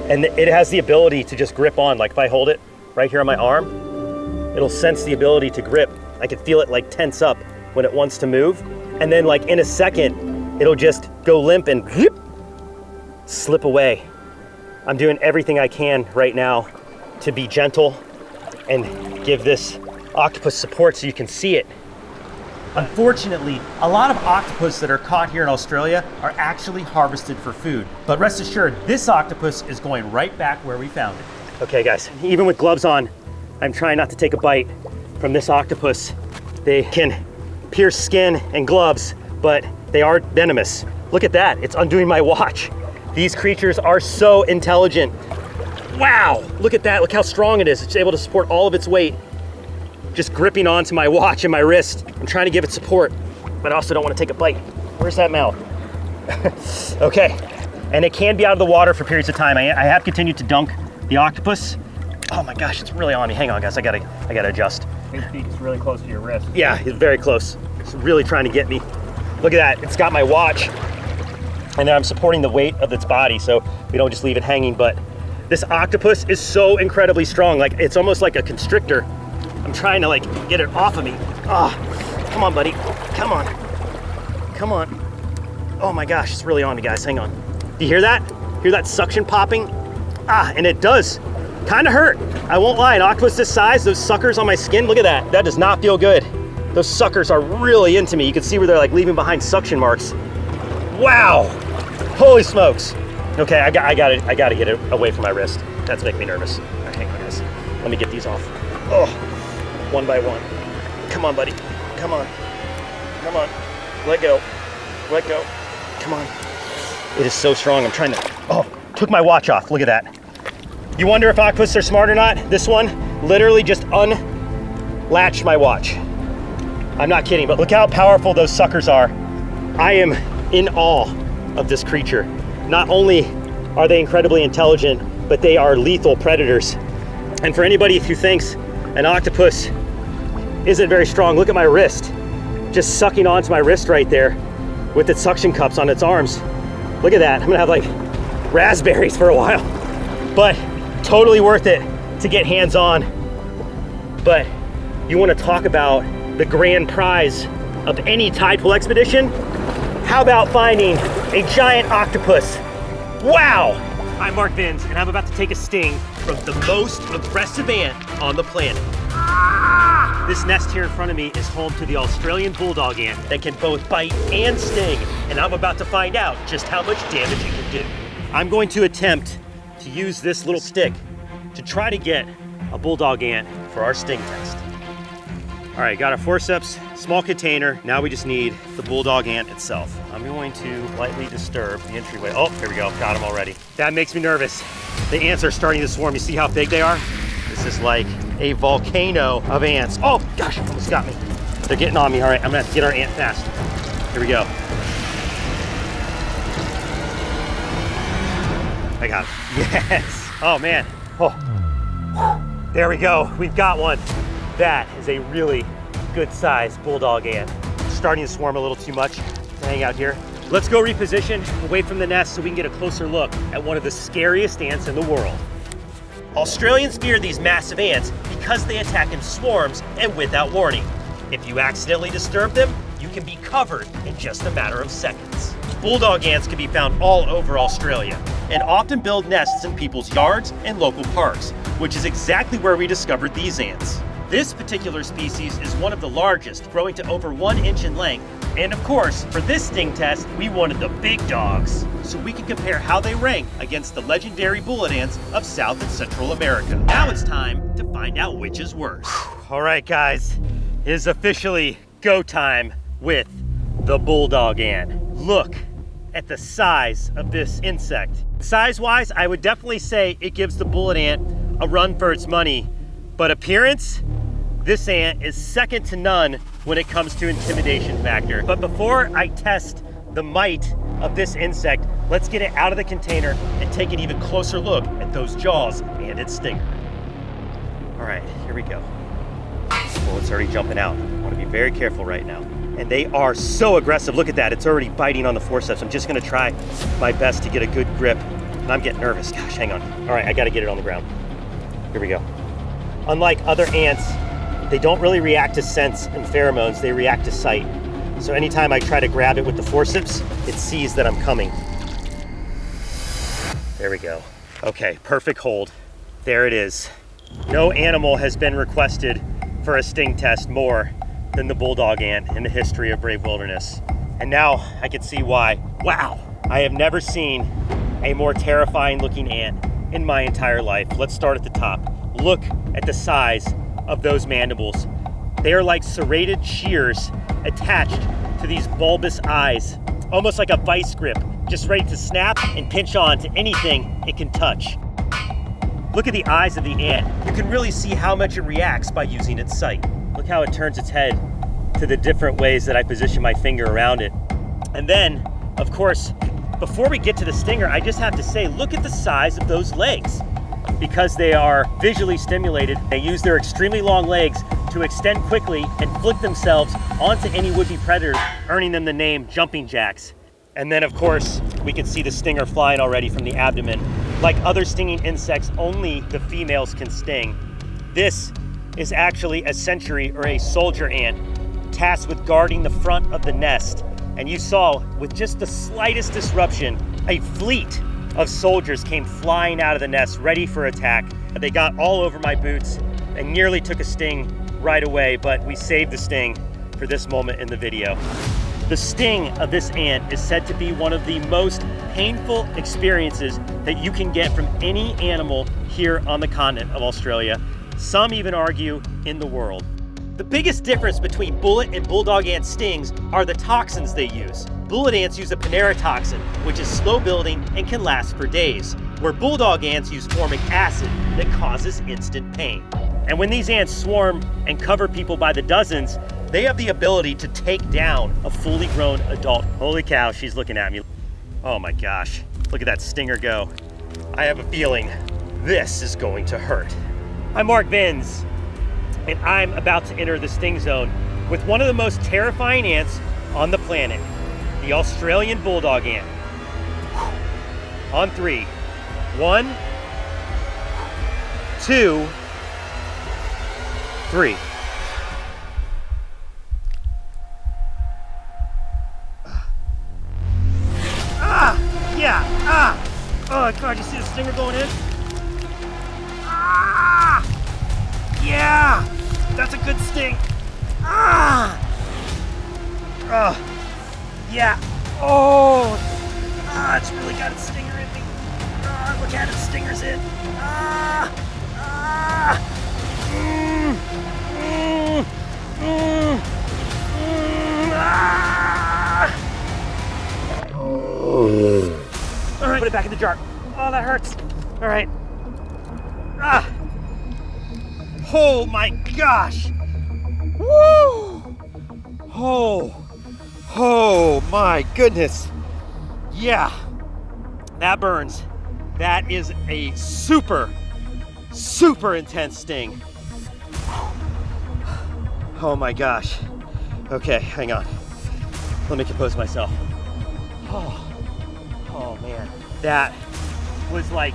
And it has the ability to just grip on. Like if I hold it right here on my arm, it'll sense the ability to grip. I can feel it like tense up when it wants to move. And then like in a second, it'll just go limp and slip away. I'm doing everything I can right now to be gentle and give this octopus support so you can see it. Unfortunately, a lot of octopus that are caught here in Australia are actually harvested for food. But rest assured, this octopus is going right back where we found it. Okay guys, even with gloves on, I'm trying not to take a bite from this octopus. They can pierce skin and gloves, but they are venomous. Look at that, it's undoing my watch. These creatures are so intelligent. Wow, look at that, look how strong it is. It's able to support all of its weight, just gripping onto my watch and my wrist. I'm trying to give it support, but I also don't want to take a bite. Where's that mouth? Okay, and it can be out of the water for periods of time. I have continued to dunk the octopus. Oh my gosh, it's really on me. Hang on guys, I gotta adjust. His beak's really close to your wrist. Yeah, it's very close. It's really trying to get me. Look at that, it's got my watch. And then I'm supporting the weight of its body so we don't just leave it hanging. But this octopus is so incredibly strong. Like it's almost like a constrictor. I'm trying to like get it off of me. Ah, oh, come on buddy, come on. Come on. Oh my gosh, it's really on me guys, hang on. Do you hear that? Hear that suction popping? Ah, and it does kind of hurt. I won't lie, an octopus this size, those suckers on my skin, look at that. That does not feel good. Those suckers are really into me. You can see where they're like leaving behind suction marks. Wow, holy smokes. Okay, I gotta get it away from my wrist. That's making me nervous. All right, hang on guys. Let me get these off. Oh, one by one. Come on, buddy, come on. Come on, let go, let go. Come on. It is so strong, I'm trying to, oh, took my watch off, look at that. You wonder if octopuses are smart or not? This one literally just unlatched my watch. I'm not kidding, but look how powerful those suckers are. I am in awe of this creature. Not only are they incredibly intelligent, but they are lethal predators. And for anybody who thinks an octopus isn't very strong, look at my wrist. Just sucking onto my wrist right there with its suction cups on its arms. Look at that, I'm gonna have like raspberries for a while. But totally worth it to get hands on. But you wanna talk about the grand prize of any tide pool expedition? How about finding a giant octopus? Wow! I'm Mark Vins, and I'm about to take a sting from the most aggressive ant on the planet. This nest here in front of me is home to the Australian Bulldog Ant that can both bite and sting, and I'm about to find out just how much damage it can do. I'm going to attempt to use this little stick to try to get a Bulldog Ant for our sting test. All right, got our forceps, small container. Now we just need the Bulldog Ant itself. I'm going to lightly disturb the entryway. Oh, here we go, got him already. That makes me nervous. The ants are starting to swarm. You see how big they are? This is like a volcano of ants. Oh gosh, almost got me. They're getting on me. All right, I'm gonna have to get our ant fast. Here we go. I got it. Yes. Oh man. Oh. There we go. We've got one. That is a really good sized Bulldog Ant. Starting to swarm a little too much to hang out here. Let's go reposition away from the nest so we can get a closer look at one of the scariest ants in the world. Australians fear these massive ants because they attack in swarms and without warning. If you accidentally disturb them, you can be covered in just a matter of seconds. Bulldog ants can be found all over Australia and often build nests in people's yards and local parks, which is exactly where we discovered these ants. This particular species is one of the largest, growing to over 1 inch in length. And of course, for this sting test, we wanted the big dogs, so we can compare how they rank against the legendary bullet ants of South and Central America. Now it's time to find out which is worse. All right, guys, it is officially go time with the Bulldog Ant. Look at the size of this insect. Size-wise, I would definitely say it gives the bullet ant a run for its money But appearance, this ant is second to none when it comes to intimidation factor. But before I test the might of this insect, let's get it out of the container and take an even closer look at those jaws and its stinger. All right, here we go. Well, it's already jumping out. I want to be very careful right now. And they are so aggressive. Look at that, it's already biting on the forceps. I'm just gonna try my best to get a good grip. And I'm getting nervous, gosh, hang on. All right, I gotta get it on the ground. Here we go. Unlike other ants, they don't really react to scents and pheromones, they react to sight. So anytime I try to grab it with the forceps, it sees that I'm coming. There we go. Okay, perfect hold. There it is. No animal has been requested for a sting test more than the bulldog ant in the history of Brave Wilderness. And now I can see why. Wow, I have never seen a more terrifying looking ant in my entire life. Let's start at the top. Look at the size of those mandibles. They are like serrated shears attached to these bulbous eyes, almost like a vice grip, just ready to snap and pinch on to anything it can touch. Look at the eyes of the ant. You can really see how much it reacts by using its sight. Look how it turns its head to the different ways that I position my finger around it. And then, of course, before we get to the stinger, I just have to say, look at the size of those legs. Because they are visually stimulated, they use their extremely long legs to extend quickly and flick themselves onto any would-be predator, earning them the name jumping jacks. And then, of course, we can see the stinger flying already from the abdomen. Like other stinging insects, only the females can sting. This is actually a sentry or a soldier ant tasked with guarding the front of the nest. And you saw, with just the slightest disruption, a fleet of soldiers came flying out of the nest, ready for attack. They got all over my boots and nearly took a sting right away, but we saved the sting for this moment in the video. The sting of this ant is said to be one of the most painful experiences that you can get from any animal here on the continent of Australia. Some even argue in the world. The biggest difference between bullet and bulldog ant stings are the toxins they use. Bullet ants use a toxin, which is slow building and can last for days, where bulldog ants use formic acid that causes instant pain. And when these ants swarm and cover people by the dozens, they have the ability to take down a fully grown adult. Holy cow, she's looking at me. Oh my gosh, look at that stinger go. I have a feeling this is going to hurt. I'm Mark Vins, and I'm about to enter the sting zone with one of the most terrifying ants on the planet, the Australian bulldog ant. On 3. 1, 2, 3. Oh God, you see the stinger going in? Ah! Yeah! That's a good sting. Ah! Yeah. Oh! Ah, it's really got its stinger in me. Ah, look at it, stinger's in. Ah! Ah! Ah! All right, put it back in the jar. Oh, that hurts. All right. Ah! Oh my gosh! Woo! Oh my goodness. Yeah, that burns. That is a super intense sting. Oh my gosh. Okay, hang on. Let me compose myself. Oh man. That was like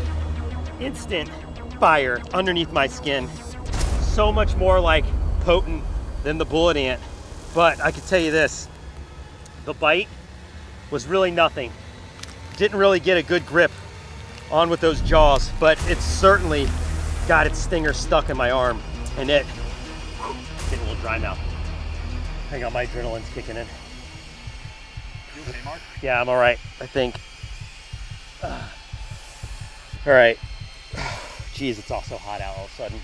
instant fire underneath my skin. So much more like potent than the bullet ant. But I can tell you this, the bite was really nothing. Didn't really get a good grip on with those jaws, but it certainly got its stinger stuck in my arm, and it getting a little dry mouth. Hang on, my adrenaline's kicking in. You okay, Mark? Yeah, I'm all right, I think. All right. Geez, it's also hot out all of a sudden.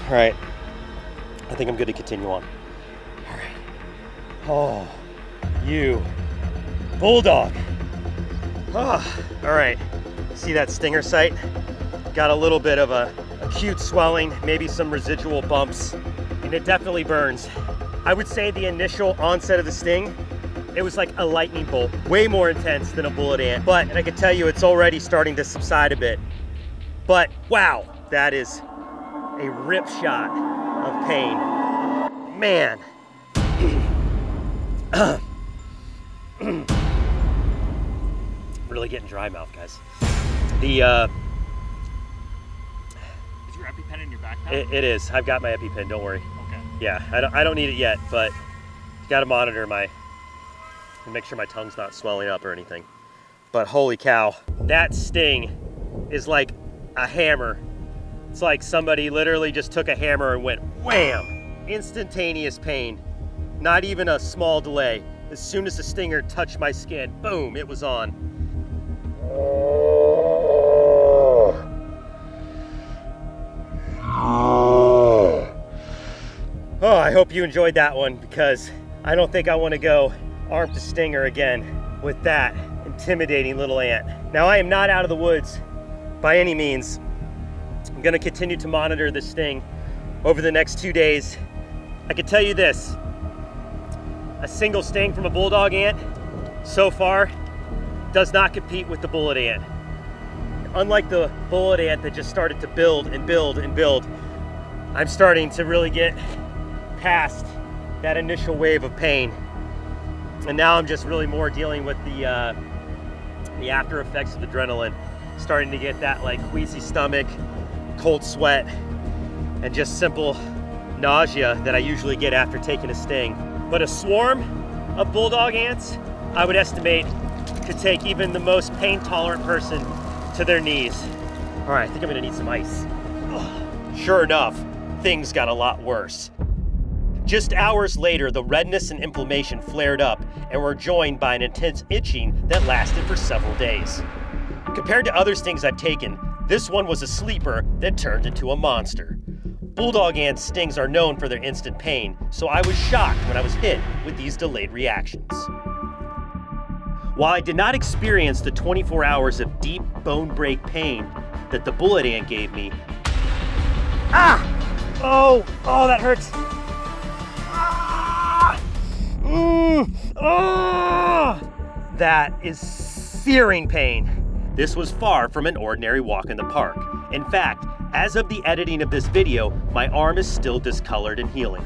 All right, I think I'm good to continue on. All right. Oh, you bulldog. Oh, all right, See that stinger site? Got a little bit of a acute swelling, maybe some residual bumps, and it definitely burns. I would say the initial onset of the sting, it was like a lightning bolt, way more intense than a bullet ant. But I can tell you it's already starting to subside a bit. But wow, that is a rip shot of pain. Man. Really getting dry mouth, guys. The Is your EpiPen in your backpack? it is. I've got my EpiPen, don't worry. Okay. Yeah, I don't need it yet, but got to monitor and make sure my tongue's not swelling up or anything. But holy cow, that sting is like a hammer. It's like somebody literally just took a hammer and went wham! Instantaneous pain, not even a small delay. As soon as the stinger touched my skin, boom, it was on. Oh, I hope you enjoyed that one, because I don't think I want to go arm to stinger again with that intimidating little ant. Now, I am not out of the woods by any means. I'm going to continue to monitor this sting over the next 2 days. I can tell you this, a single sting from a bulldog ant so far does not compete with the bullet ant. Unlike the bullet ant that just started to build and build and build, I'm starting to really get past that initial wave of pain. And now I'm just really more dealing with the after effects of adrenaline. Starting to get that like queasy stomach, cold sweat, and just simple nausea that I usually get after taking a sting. But a swarm of bulldog ants, I would estimate, could take even the most pain-tolerant person to their knees. All right, I think I'm gonna need some ice. Ugh. Sure enough, things got a lot worse. Just hours later, the redness and inflammation flared up and were joined by an intense itching that lasted for several days. Compared to other stings I've taken, this one was a sleeper that turned into a monster. Bulldog ant stings are known for their instant pain, so I was shocked when I was hit with these delayed reactions. While I did not experience the 24 hours of deep bone break pain that the bullet ant gave me, oh, that hurts. That is searing pain. This was far from an ordinary walk in the park. In fact, as of the editing of this video, my arm is still discolored and healing.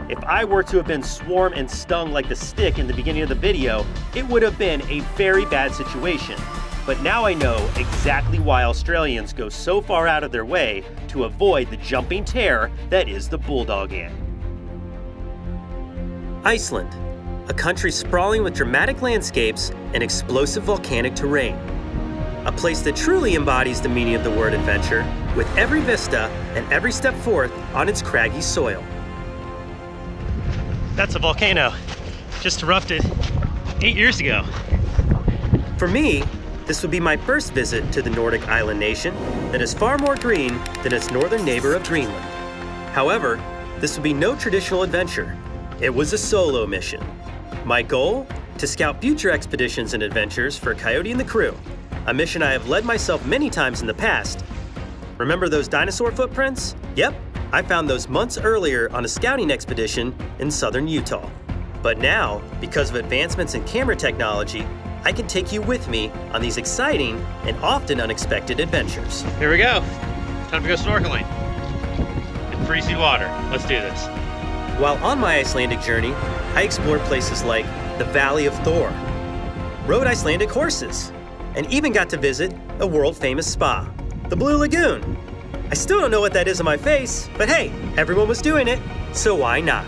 If I were to have been swarmed and stung like the stick in the beginning of the video, it would have been a very bad situation. But now I know exactly why Australians go so far out of their way to avoid the jumping terror that is the bulldog ant. Iceland, a country sprawling with dramatic landscapes and explosive volcanic terrain. A place that truly embodies the meaning of the word adventure, with every vista and every step forth on its craggy soil. That's a volcano. Just erupted 8 years ago. For me, this would be my first visit to the Nordic island nation that is far more green than its northern neighbor of Greenland. However, this would be no traditional adventure. It was a solo mission. My goal? To scout future expeditions and adventures for Coyote and the crew, a mission I have led myself many times in the past. Remember those dinosaur footprints? Yep, I found those months earlier on a scouting expedition in southern Utah. But now, because of advancements in camera technology, I can take you with me on these exciting and often unexpected adventures. Here we go. Time to go snorkeling in freezing water. Let's do this. While on my Icelandic journey, I explored places like the Valley of Thor, rode Icelandic horses, and even got to visit a world-famous spa, the Blue Lagoon. I still don't know what that is on my face, but hey, everyone was doing it, so why not?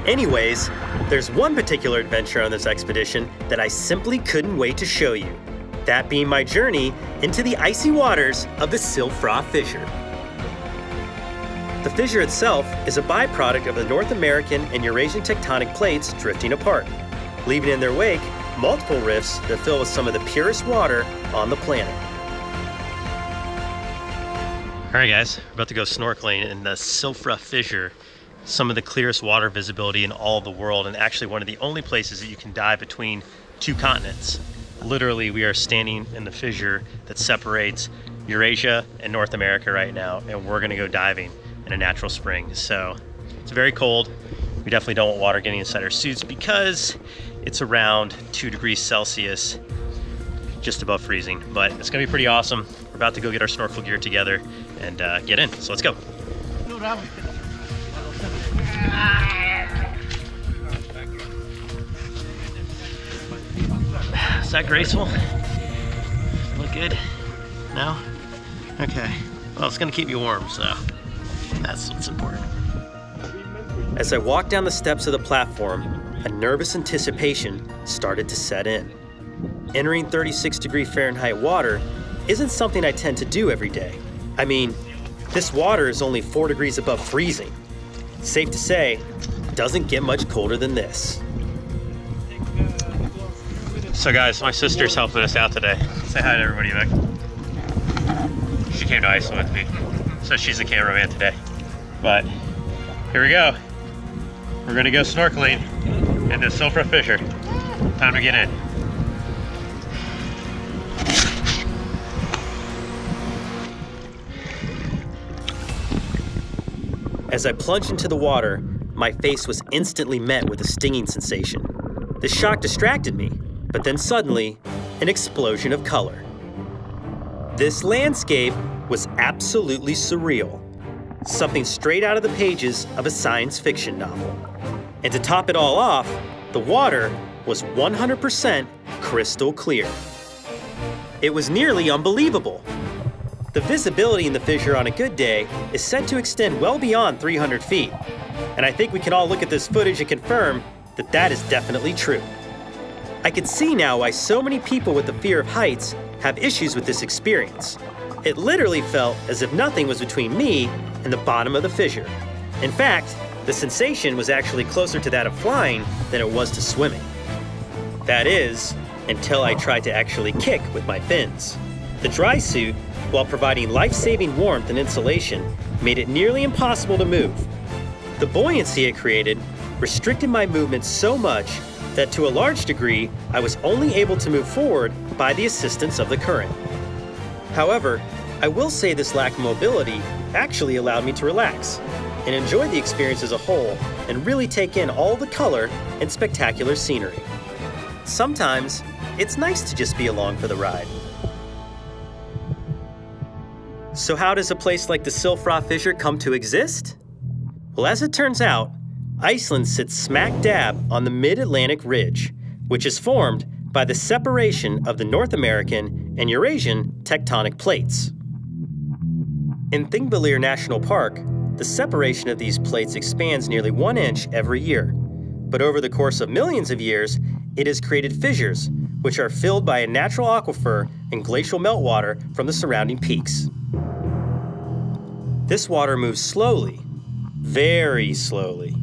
Anyways, there's one particular adventure on this expedition that I simply couldn't wait to show you. That being my journey into the icy waters of the Selfie fissure. The fissure itself is a byproduct of the North American and Eurasian tectonic plates drifting apart, leaving in their wake multiple rifts that fill with some of the purest water on the planet. All right guys, we're about to go snorkeling in the Selfie fissure, some of the clearest water visibility in all of the world, and actually one of the only places that you can dive between two continents. Literally, we are standing in the fissure that separates Eurasia and North America right now, and we're gonna go diving in a natural spring. So it's very cold. We definitely don't want water getting inside our suits because it's around 2 degrees Celsius, just above freezing. But it's gonna be pretty awesome. We're about to go get our snorkel gear together and get in, so let's go. Is that graceful? Look good? No? Okay. Well, it's gonna keep you warm, so that's what's important. As I walked down the steps of the platform, a nervous anticipation started to set in. Entering 36°F water isn't something I tend to do every day. I mean, this water is only 4 degrees above freezing. Safe to say, it doesn't get much colder than this. So guys, my sister's helping us out today. Say hi to everybody, Beck. She came to Iceland with me, so she's the cameraman today. But here we go. We're gonna go snorkeling in the Sulfra fissure. Time to get in. As I plunged into the water, my face was instantly met with a stinging sensation. The shock distracted me, but then suddenly, an explosion of color. This landscape was absolutely surreal. Something straight out of the pages of a science fiction novel. And to top it all off, the water was 100% crystal clear. It was nearly unbelievable. The visibility in the fissure on a good day is said to extend well beyond 300 feet. And I think we can all look at this footage and confirm that that is definitely true. I can see now why so many people with the fear of heights have issues with this experience. It literally felt as if nothing was between me and the bottom of the fissure. In fact, the sensation was actually closer to that of flying than it was to swimming. That is, until I tried to actually kick with my fins. The dry suit, while providing life-saving warmth and insulation, made it nearly impossible to move. The buoyancy it created restricted my movement so much that to a large degree, I was only able to move forward by the assistance of the current. However, I will say this lack of mobility actually allowed me to relax and enjoy the experience as a whole and really take in all the color and spectacular scenery. Sometimes, it's nice to just be along for the ride. So how does a place like the Sulfra fissure come to exist? Well, as it turns out, Iceland sits smack dab on the mid-Atlantic ridge, which is formed by the separation of the North American and Eurasian tectonic plates. In Thingvellir National Park, the separation of these plates expands nearly 1 inch every year. But over the course of millions of years, it has created fissures, which are filled by a natural aquifer and glacial meltwater from the surrounding peaks. This water moves slowly, very slowly.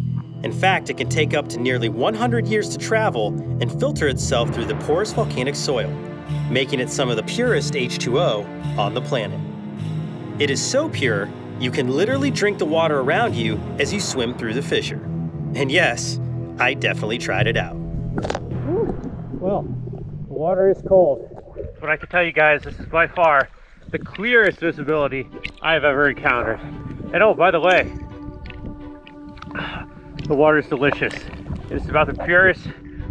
In fact, it can take up to nearly 100 years to travel and filter itself through the porous volcanic soil, making it some of the purest H2O on the planet. It is so pure, you can literally drink the water around you as you swim through the fissure. And yes, I definitely tried it out. Well, the water is cold, but I can tell you guys, this is by far the clearest visibility I've ever encountered. And oh, by the way, the water is delicious. It is about the purest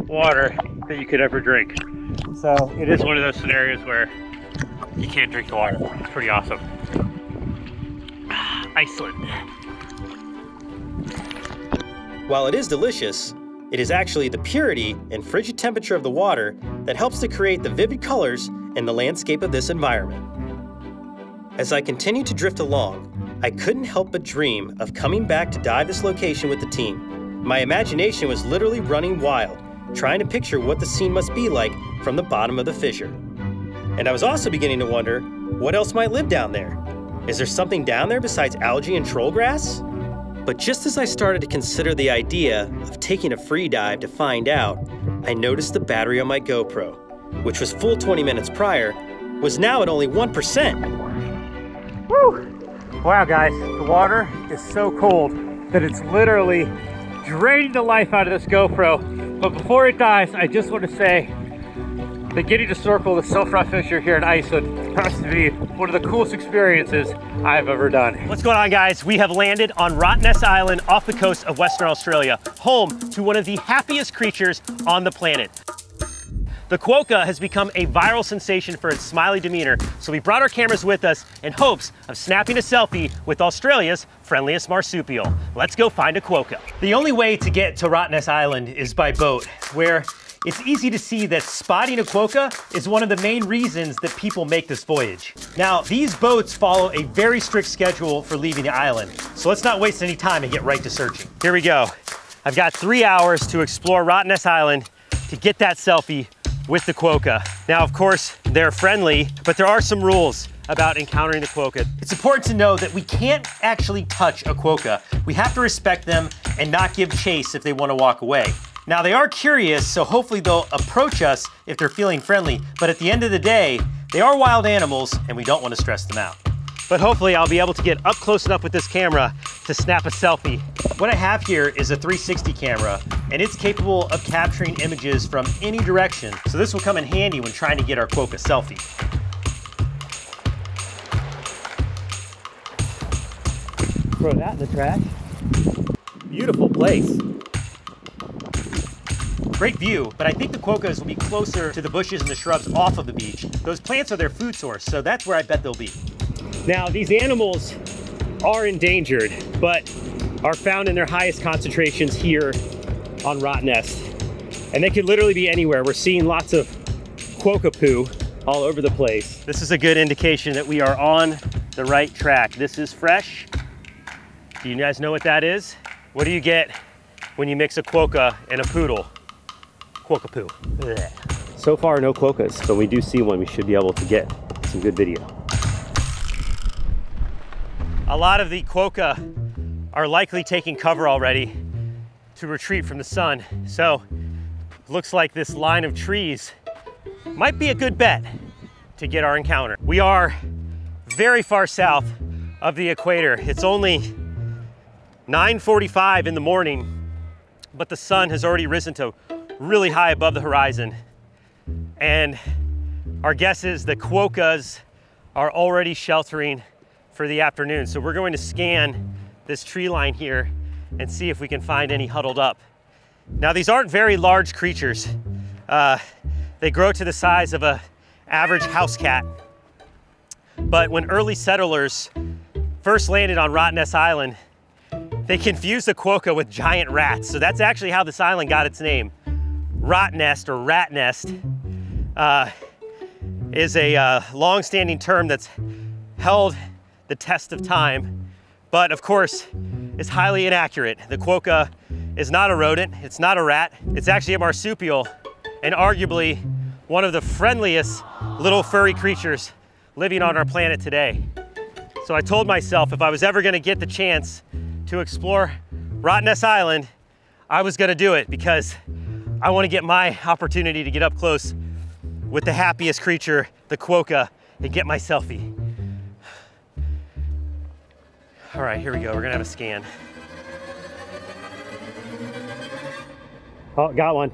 water that you could ever drink. So it is one of those scenarios where you can't drink the water. It's pretty awesome. Iceland. While it is delicious, it is actually the purity and frigid temperature of the water that helps to create the vivid colors in the landscape of this environment. As I continued to drift along, I couldn't help but dream of coming back to dive this location with the team. My imagination was literally running wild, trying to picture what the scene must be like from the bottom of the fissure. And I was also beginning to wonder, what else might live down there? Is there something down there besides algae and troll grass? But just as I started to consider the idea of taking a free dive to find out, I noticed the battery on my GoPro, which was full 20 minutes prior, was now at only 1%. Woo! Wow guys, the water is so cold that it's literally draining the life out of this GoPro. But before it dies, I just want to say, But getting to snorkel with Selfie fisher here in Iceland has to be one of the coolest experiences I've ever done. What's going on, guys? We have landed on Rottnest Island off the coast of Western Australia, home to one of the happiest creatures on the planet. The quokka has become a viral sensation for its smiley demeanor, so we brought our cameras with us in hopes of snapping a selfie with Australia's friendliest marsupial. Let's go find a quokka. The only way to get to Rottnest Island is by boat, where it's easy to see that spotting a quokka is one of the main reasons that people make this voyage. Now, these boats follow a very strict schedule for leaving the island, so let's not waste any time and get right to searching. Here we go. I've got 3 hours to explore Rottnest Island to get that selfie with the quokka. Now, of course, they're friendly, but there are some rules about encountering the quokka. It's important to know that we can't actually touch a quokka. We have to respect them and not give chase if they want to walk away. Now, they are curious, so hopefully they'll approach us if they're feeling friendly, but at the end of the day, they are wild animals and we don't want to stress them out. But hopefully I'll be able to get up close enough with this camera to snap a selfie. What I have here is a 360 camera, and it's capable of capturing images from any direction, so this will come in handy when trying to get our quokka selfie. Throw that in the trash. Beautiful place. Great view, but I think the quokkas will be closer to the bushes and the shrubs off of the beach. Those plants are their food source, so that's where I bet they'll be. Now, these animals are endangered, but are found in their highest concentrations here on Rottnest. And they could literally be anywhere. We're seeing lots of quokka poo all over the place. This is a good indication that we are on the right track. This is fresh. Do you guys know what that is? What do you get when you mix a quokka and a poodle? Quokka poo. Blech. So far, no quokkas, but we do see one. We should be able to get some good video. A lot of the quokka are likely taking cover already to retreat from the sun. So looks like this line of trees might be a good bet to get our encounter. We are very far south of the equator. It's only 9:45 in the morning, but the sun has already risen to really high above the horizon. And our guess is the quokkas are already sheltering for the afternoon. So we're going to scan this tree line here and see if we can find any huddled up. Now, these aren't very large creatures. They grow to the size of an average house cat. But when early settlers first landed on Rottnest Island, they confused the quokka with giant rats. So that's actually how this island got its name. Rottnest or rat nest is a long-standing term that's held the test of time, but of course is highly inaccurate. The quokka is not a rodent, it's not a rat, it's actually a marsupial, and arguably one of the friendliest little furry creatures living on our planet today. So I told myself if I was ever gonna get the chance to explore Rottnest Island, I was gonna do it because I wanna get my opportunity to get up close with the happiest creature, the quokka, and get my selfie. All right, here we go. We're gonna have a scan. Oh, got one.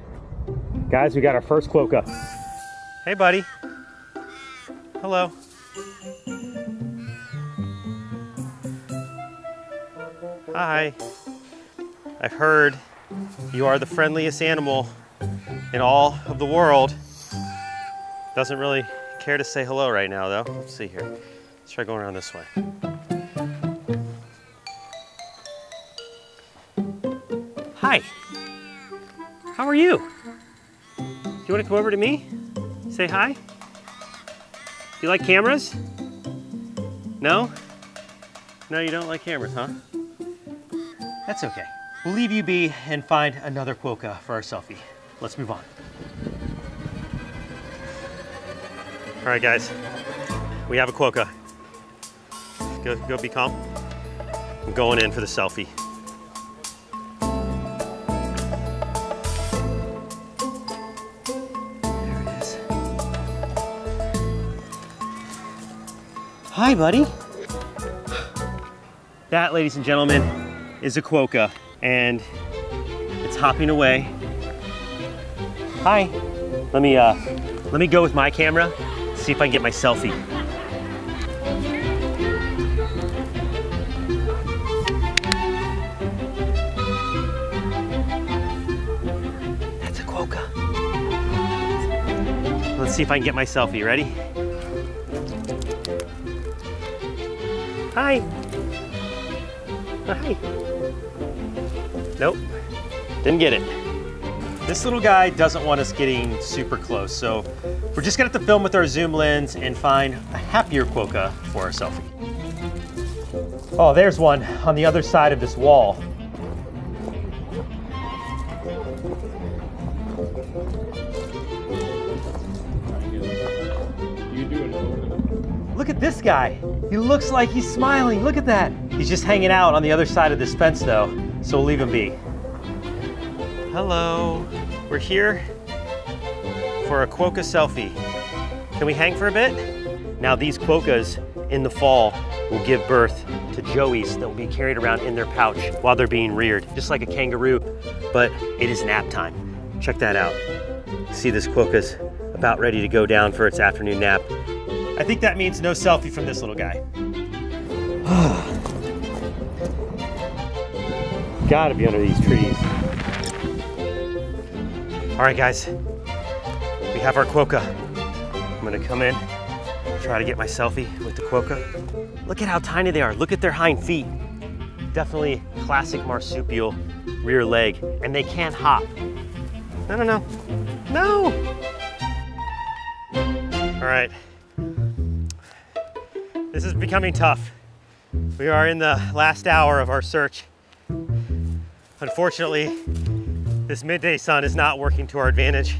Guys, we got our first quokka. Hey, buddy. Hello. Hi. I've heard you are the friendliest animal in all of the world. Doesn't really care to say hello right now, though. Let's see here. Let's try going around this way. Hi. How are you? Do you want to come over to me? Say hi? You like cameras? No? No, you don't like cameras, huh? That's okay. We'll leave you be and find another quokka for our selfie. Let's move on. All right, guys. We have a quokka. Go be calm. I'm going in for the selfie. There it is. Hi, buddy. That, ladies and gentlemen, is a quokka, and it's hopping away. Hi. Let me Let me go with my camera, see if I can get my selfie. That's a quokka. Let's see if I can get my selfie. Ready? Hi. Hi. Nope, didn't get it. This little guy doesn't want us getting super close, so we're just gonna have to film with our zoom lens and find a happier quokka for our selfie. Oh, there's one on the other side of this wall. Look at this guy. He looks like he's smiling. Look at that. He's just hanging out on the other side of this fence though, so we'll leave him be. Hello. We're here for a quokka selfie. Can we hang for a bit? Now these quokkas in the fall will give birth to joeys that will be carried around in their pouch while they're being reared, just like a kangaroo, but it is nap time. Check that out. See, this quokka's about ready to go down for its afternoon nap. I think that means no selfie from this little guy. Gotta be under these trees. All right, guys, we have our quokka. I'm gonna come in, try to get my selfie with the quokka. Look at how tiny they are. Look at their hind feet. Definitely classic marsupial rear leg, and they can't hop. No, no, no, no. All right. This is becoming tough. We are in the last hour of our search. Unfortunately, this midday sun is not working to our advantage.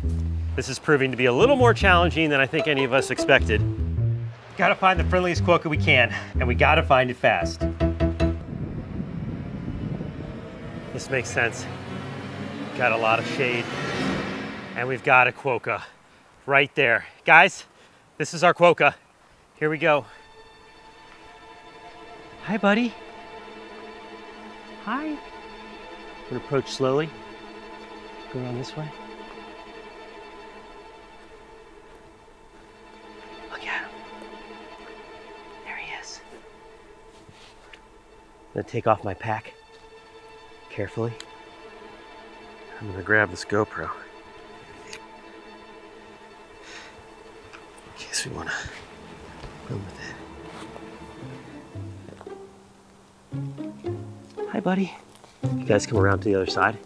This is proving to be a little more challenging than I think any of us expected. Gotta find the friendliest quokka we can, and we gotta find it fast. This makes sense. Got a lot of shade, and we've got a quokka right there. Guys, this is our quokka. Here we go. Hi, buddy. Hi. I'm gonna approach slowly. Go around this way. Look at him. There he is. I'm gonna take off my pack carefully. I'm gonna grab this GoPro in case we wanna film with it. Hi, buddy. You guys come around to the other side.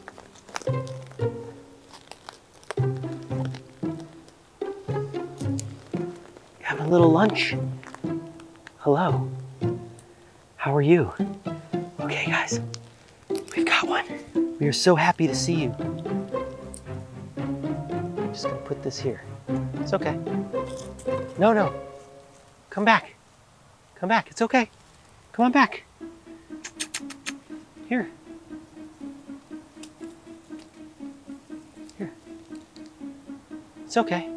Having a little lunch. Hello. How are you? Okay, guys. We've got one. We are so happy to see you. I'm just gonna put this here. It's okay. No, no. Come back. Come back. It's okay. Come on back. Here. Here. It's okay.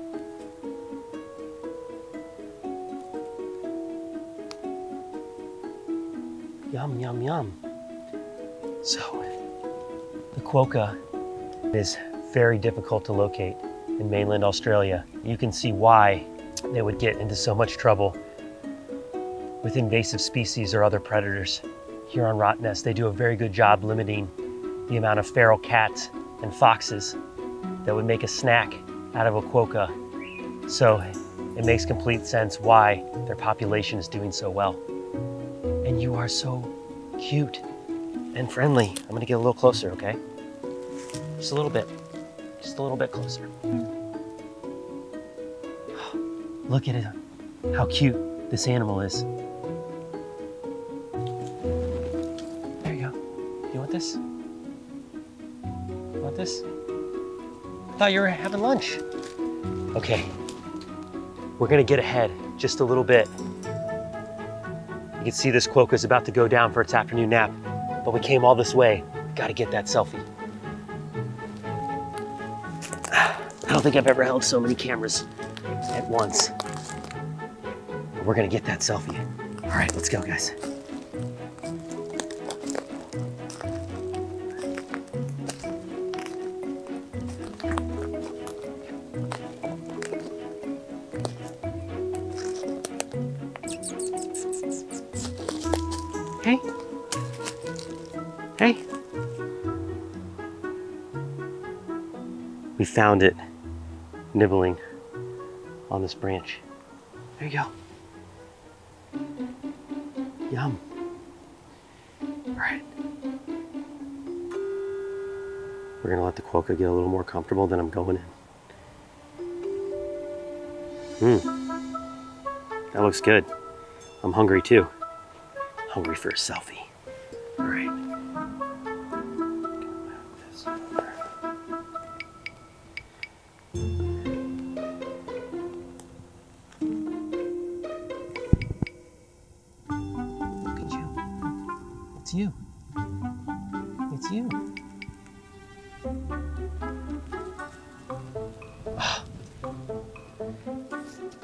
Yum, yum, yum. So, the quokka is very difficult to locate in mainland Australia. You can see why they would get into so much trouble with invasive species or other predators. Here on Rottnest, they do a very good job limiting the amount of feral cats and foxes that would make a snack out of a quokka. So it makes complete sense why their population is doing so well. And you are so cute and friendly. I'm gonna get a little closer, okay? Just a little bit. Just a little bit closer. Look at it, how cute this animal is. There you go. You want this? You want this? I thought you were having lunch. Okay, we're gonna get ahead just a little bit. You can see this quokka is about to go down for its afternoon nap, but we came all this way. Gotta get that selfie. I don't think I've ever held so many cameras at once. We're gonna get that selfie. All right, let's go, guys. Hey. Hey. We found it nibbling on this branch. There you go. Yum. All right. We're gonna let the quokka get a little more comfortable, then I'm going in. That looks good. I'm hungry too. Hungry for a selfie. All right. Look at you. It's you. It's you.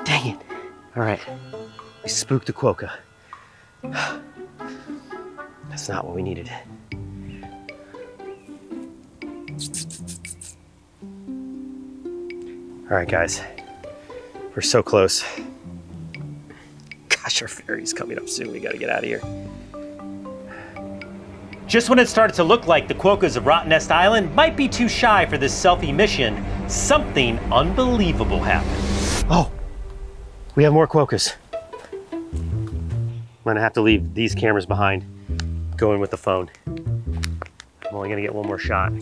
Dang it. All right. We spooked the quokka. That's not what we needed. All right, guys. We're so close. Gosh, our ferry's coming up soon. We gotta get out of here. Just when it started to look like the quokkas of Rotten Nest Island might be too shy for this selfie mission, something unbelievable happened. Oh, we have more quokkas. I'm gonna have to leave these cameras behind, go in with the phone. I'm only gonna get one more shot.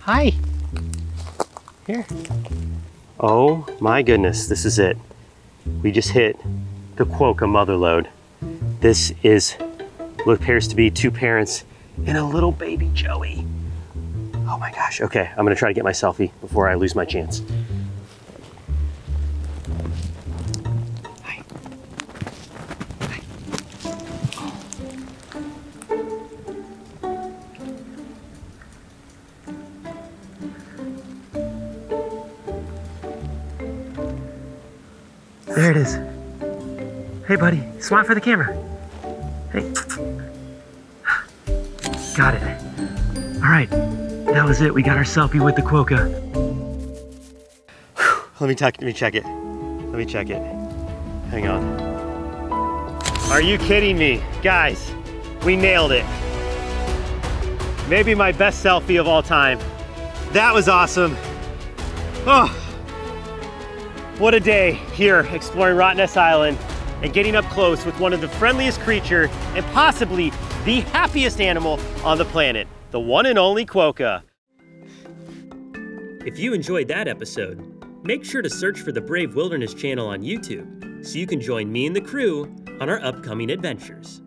Hi. Here. Oh my goodness, this is it. We just hit the quokka mother load. This is what appears to be two parents and a little baby Joey. Oh my gosh, okay, I'm gonna try to get my selfie before I lose my chance. Hi. Hi. There it is. Hey buddy, smile for the camera. Hey. Got it. All right, that was it. We got our selfie with the quokka. Let me check it. Let me check it. Hang on. Are you kidding me? Guys, we nailed it. Maybe my best selfie of all time. That was awesome. Oh, what a day here exploring Rotten Nest Island and getting up close with one of the friendliest creatures and possibly the happiest animal on the planet, the one and only quokka. If you enjoyed that episode, make sure to search for the Brave Wilderness channel on YouTube so you can join me and the crew on our upcoming adventures.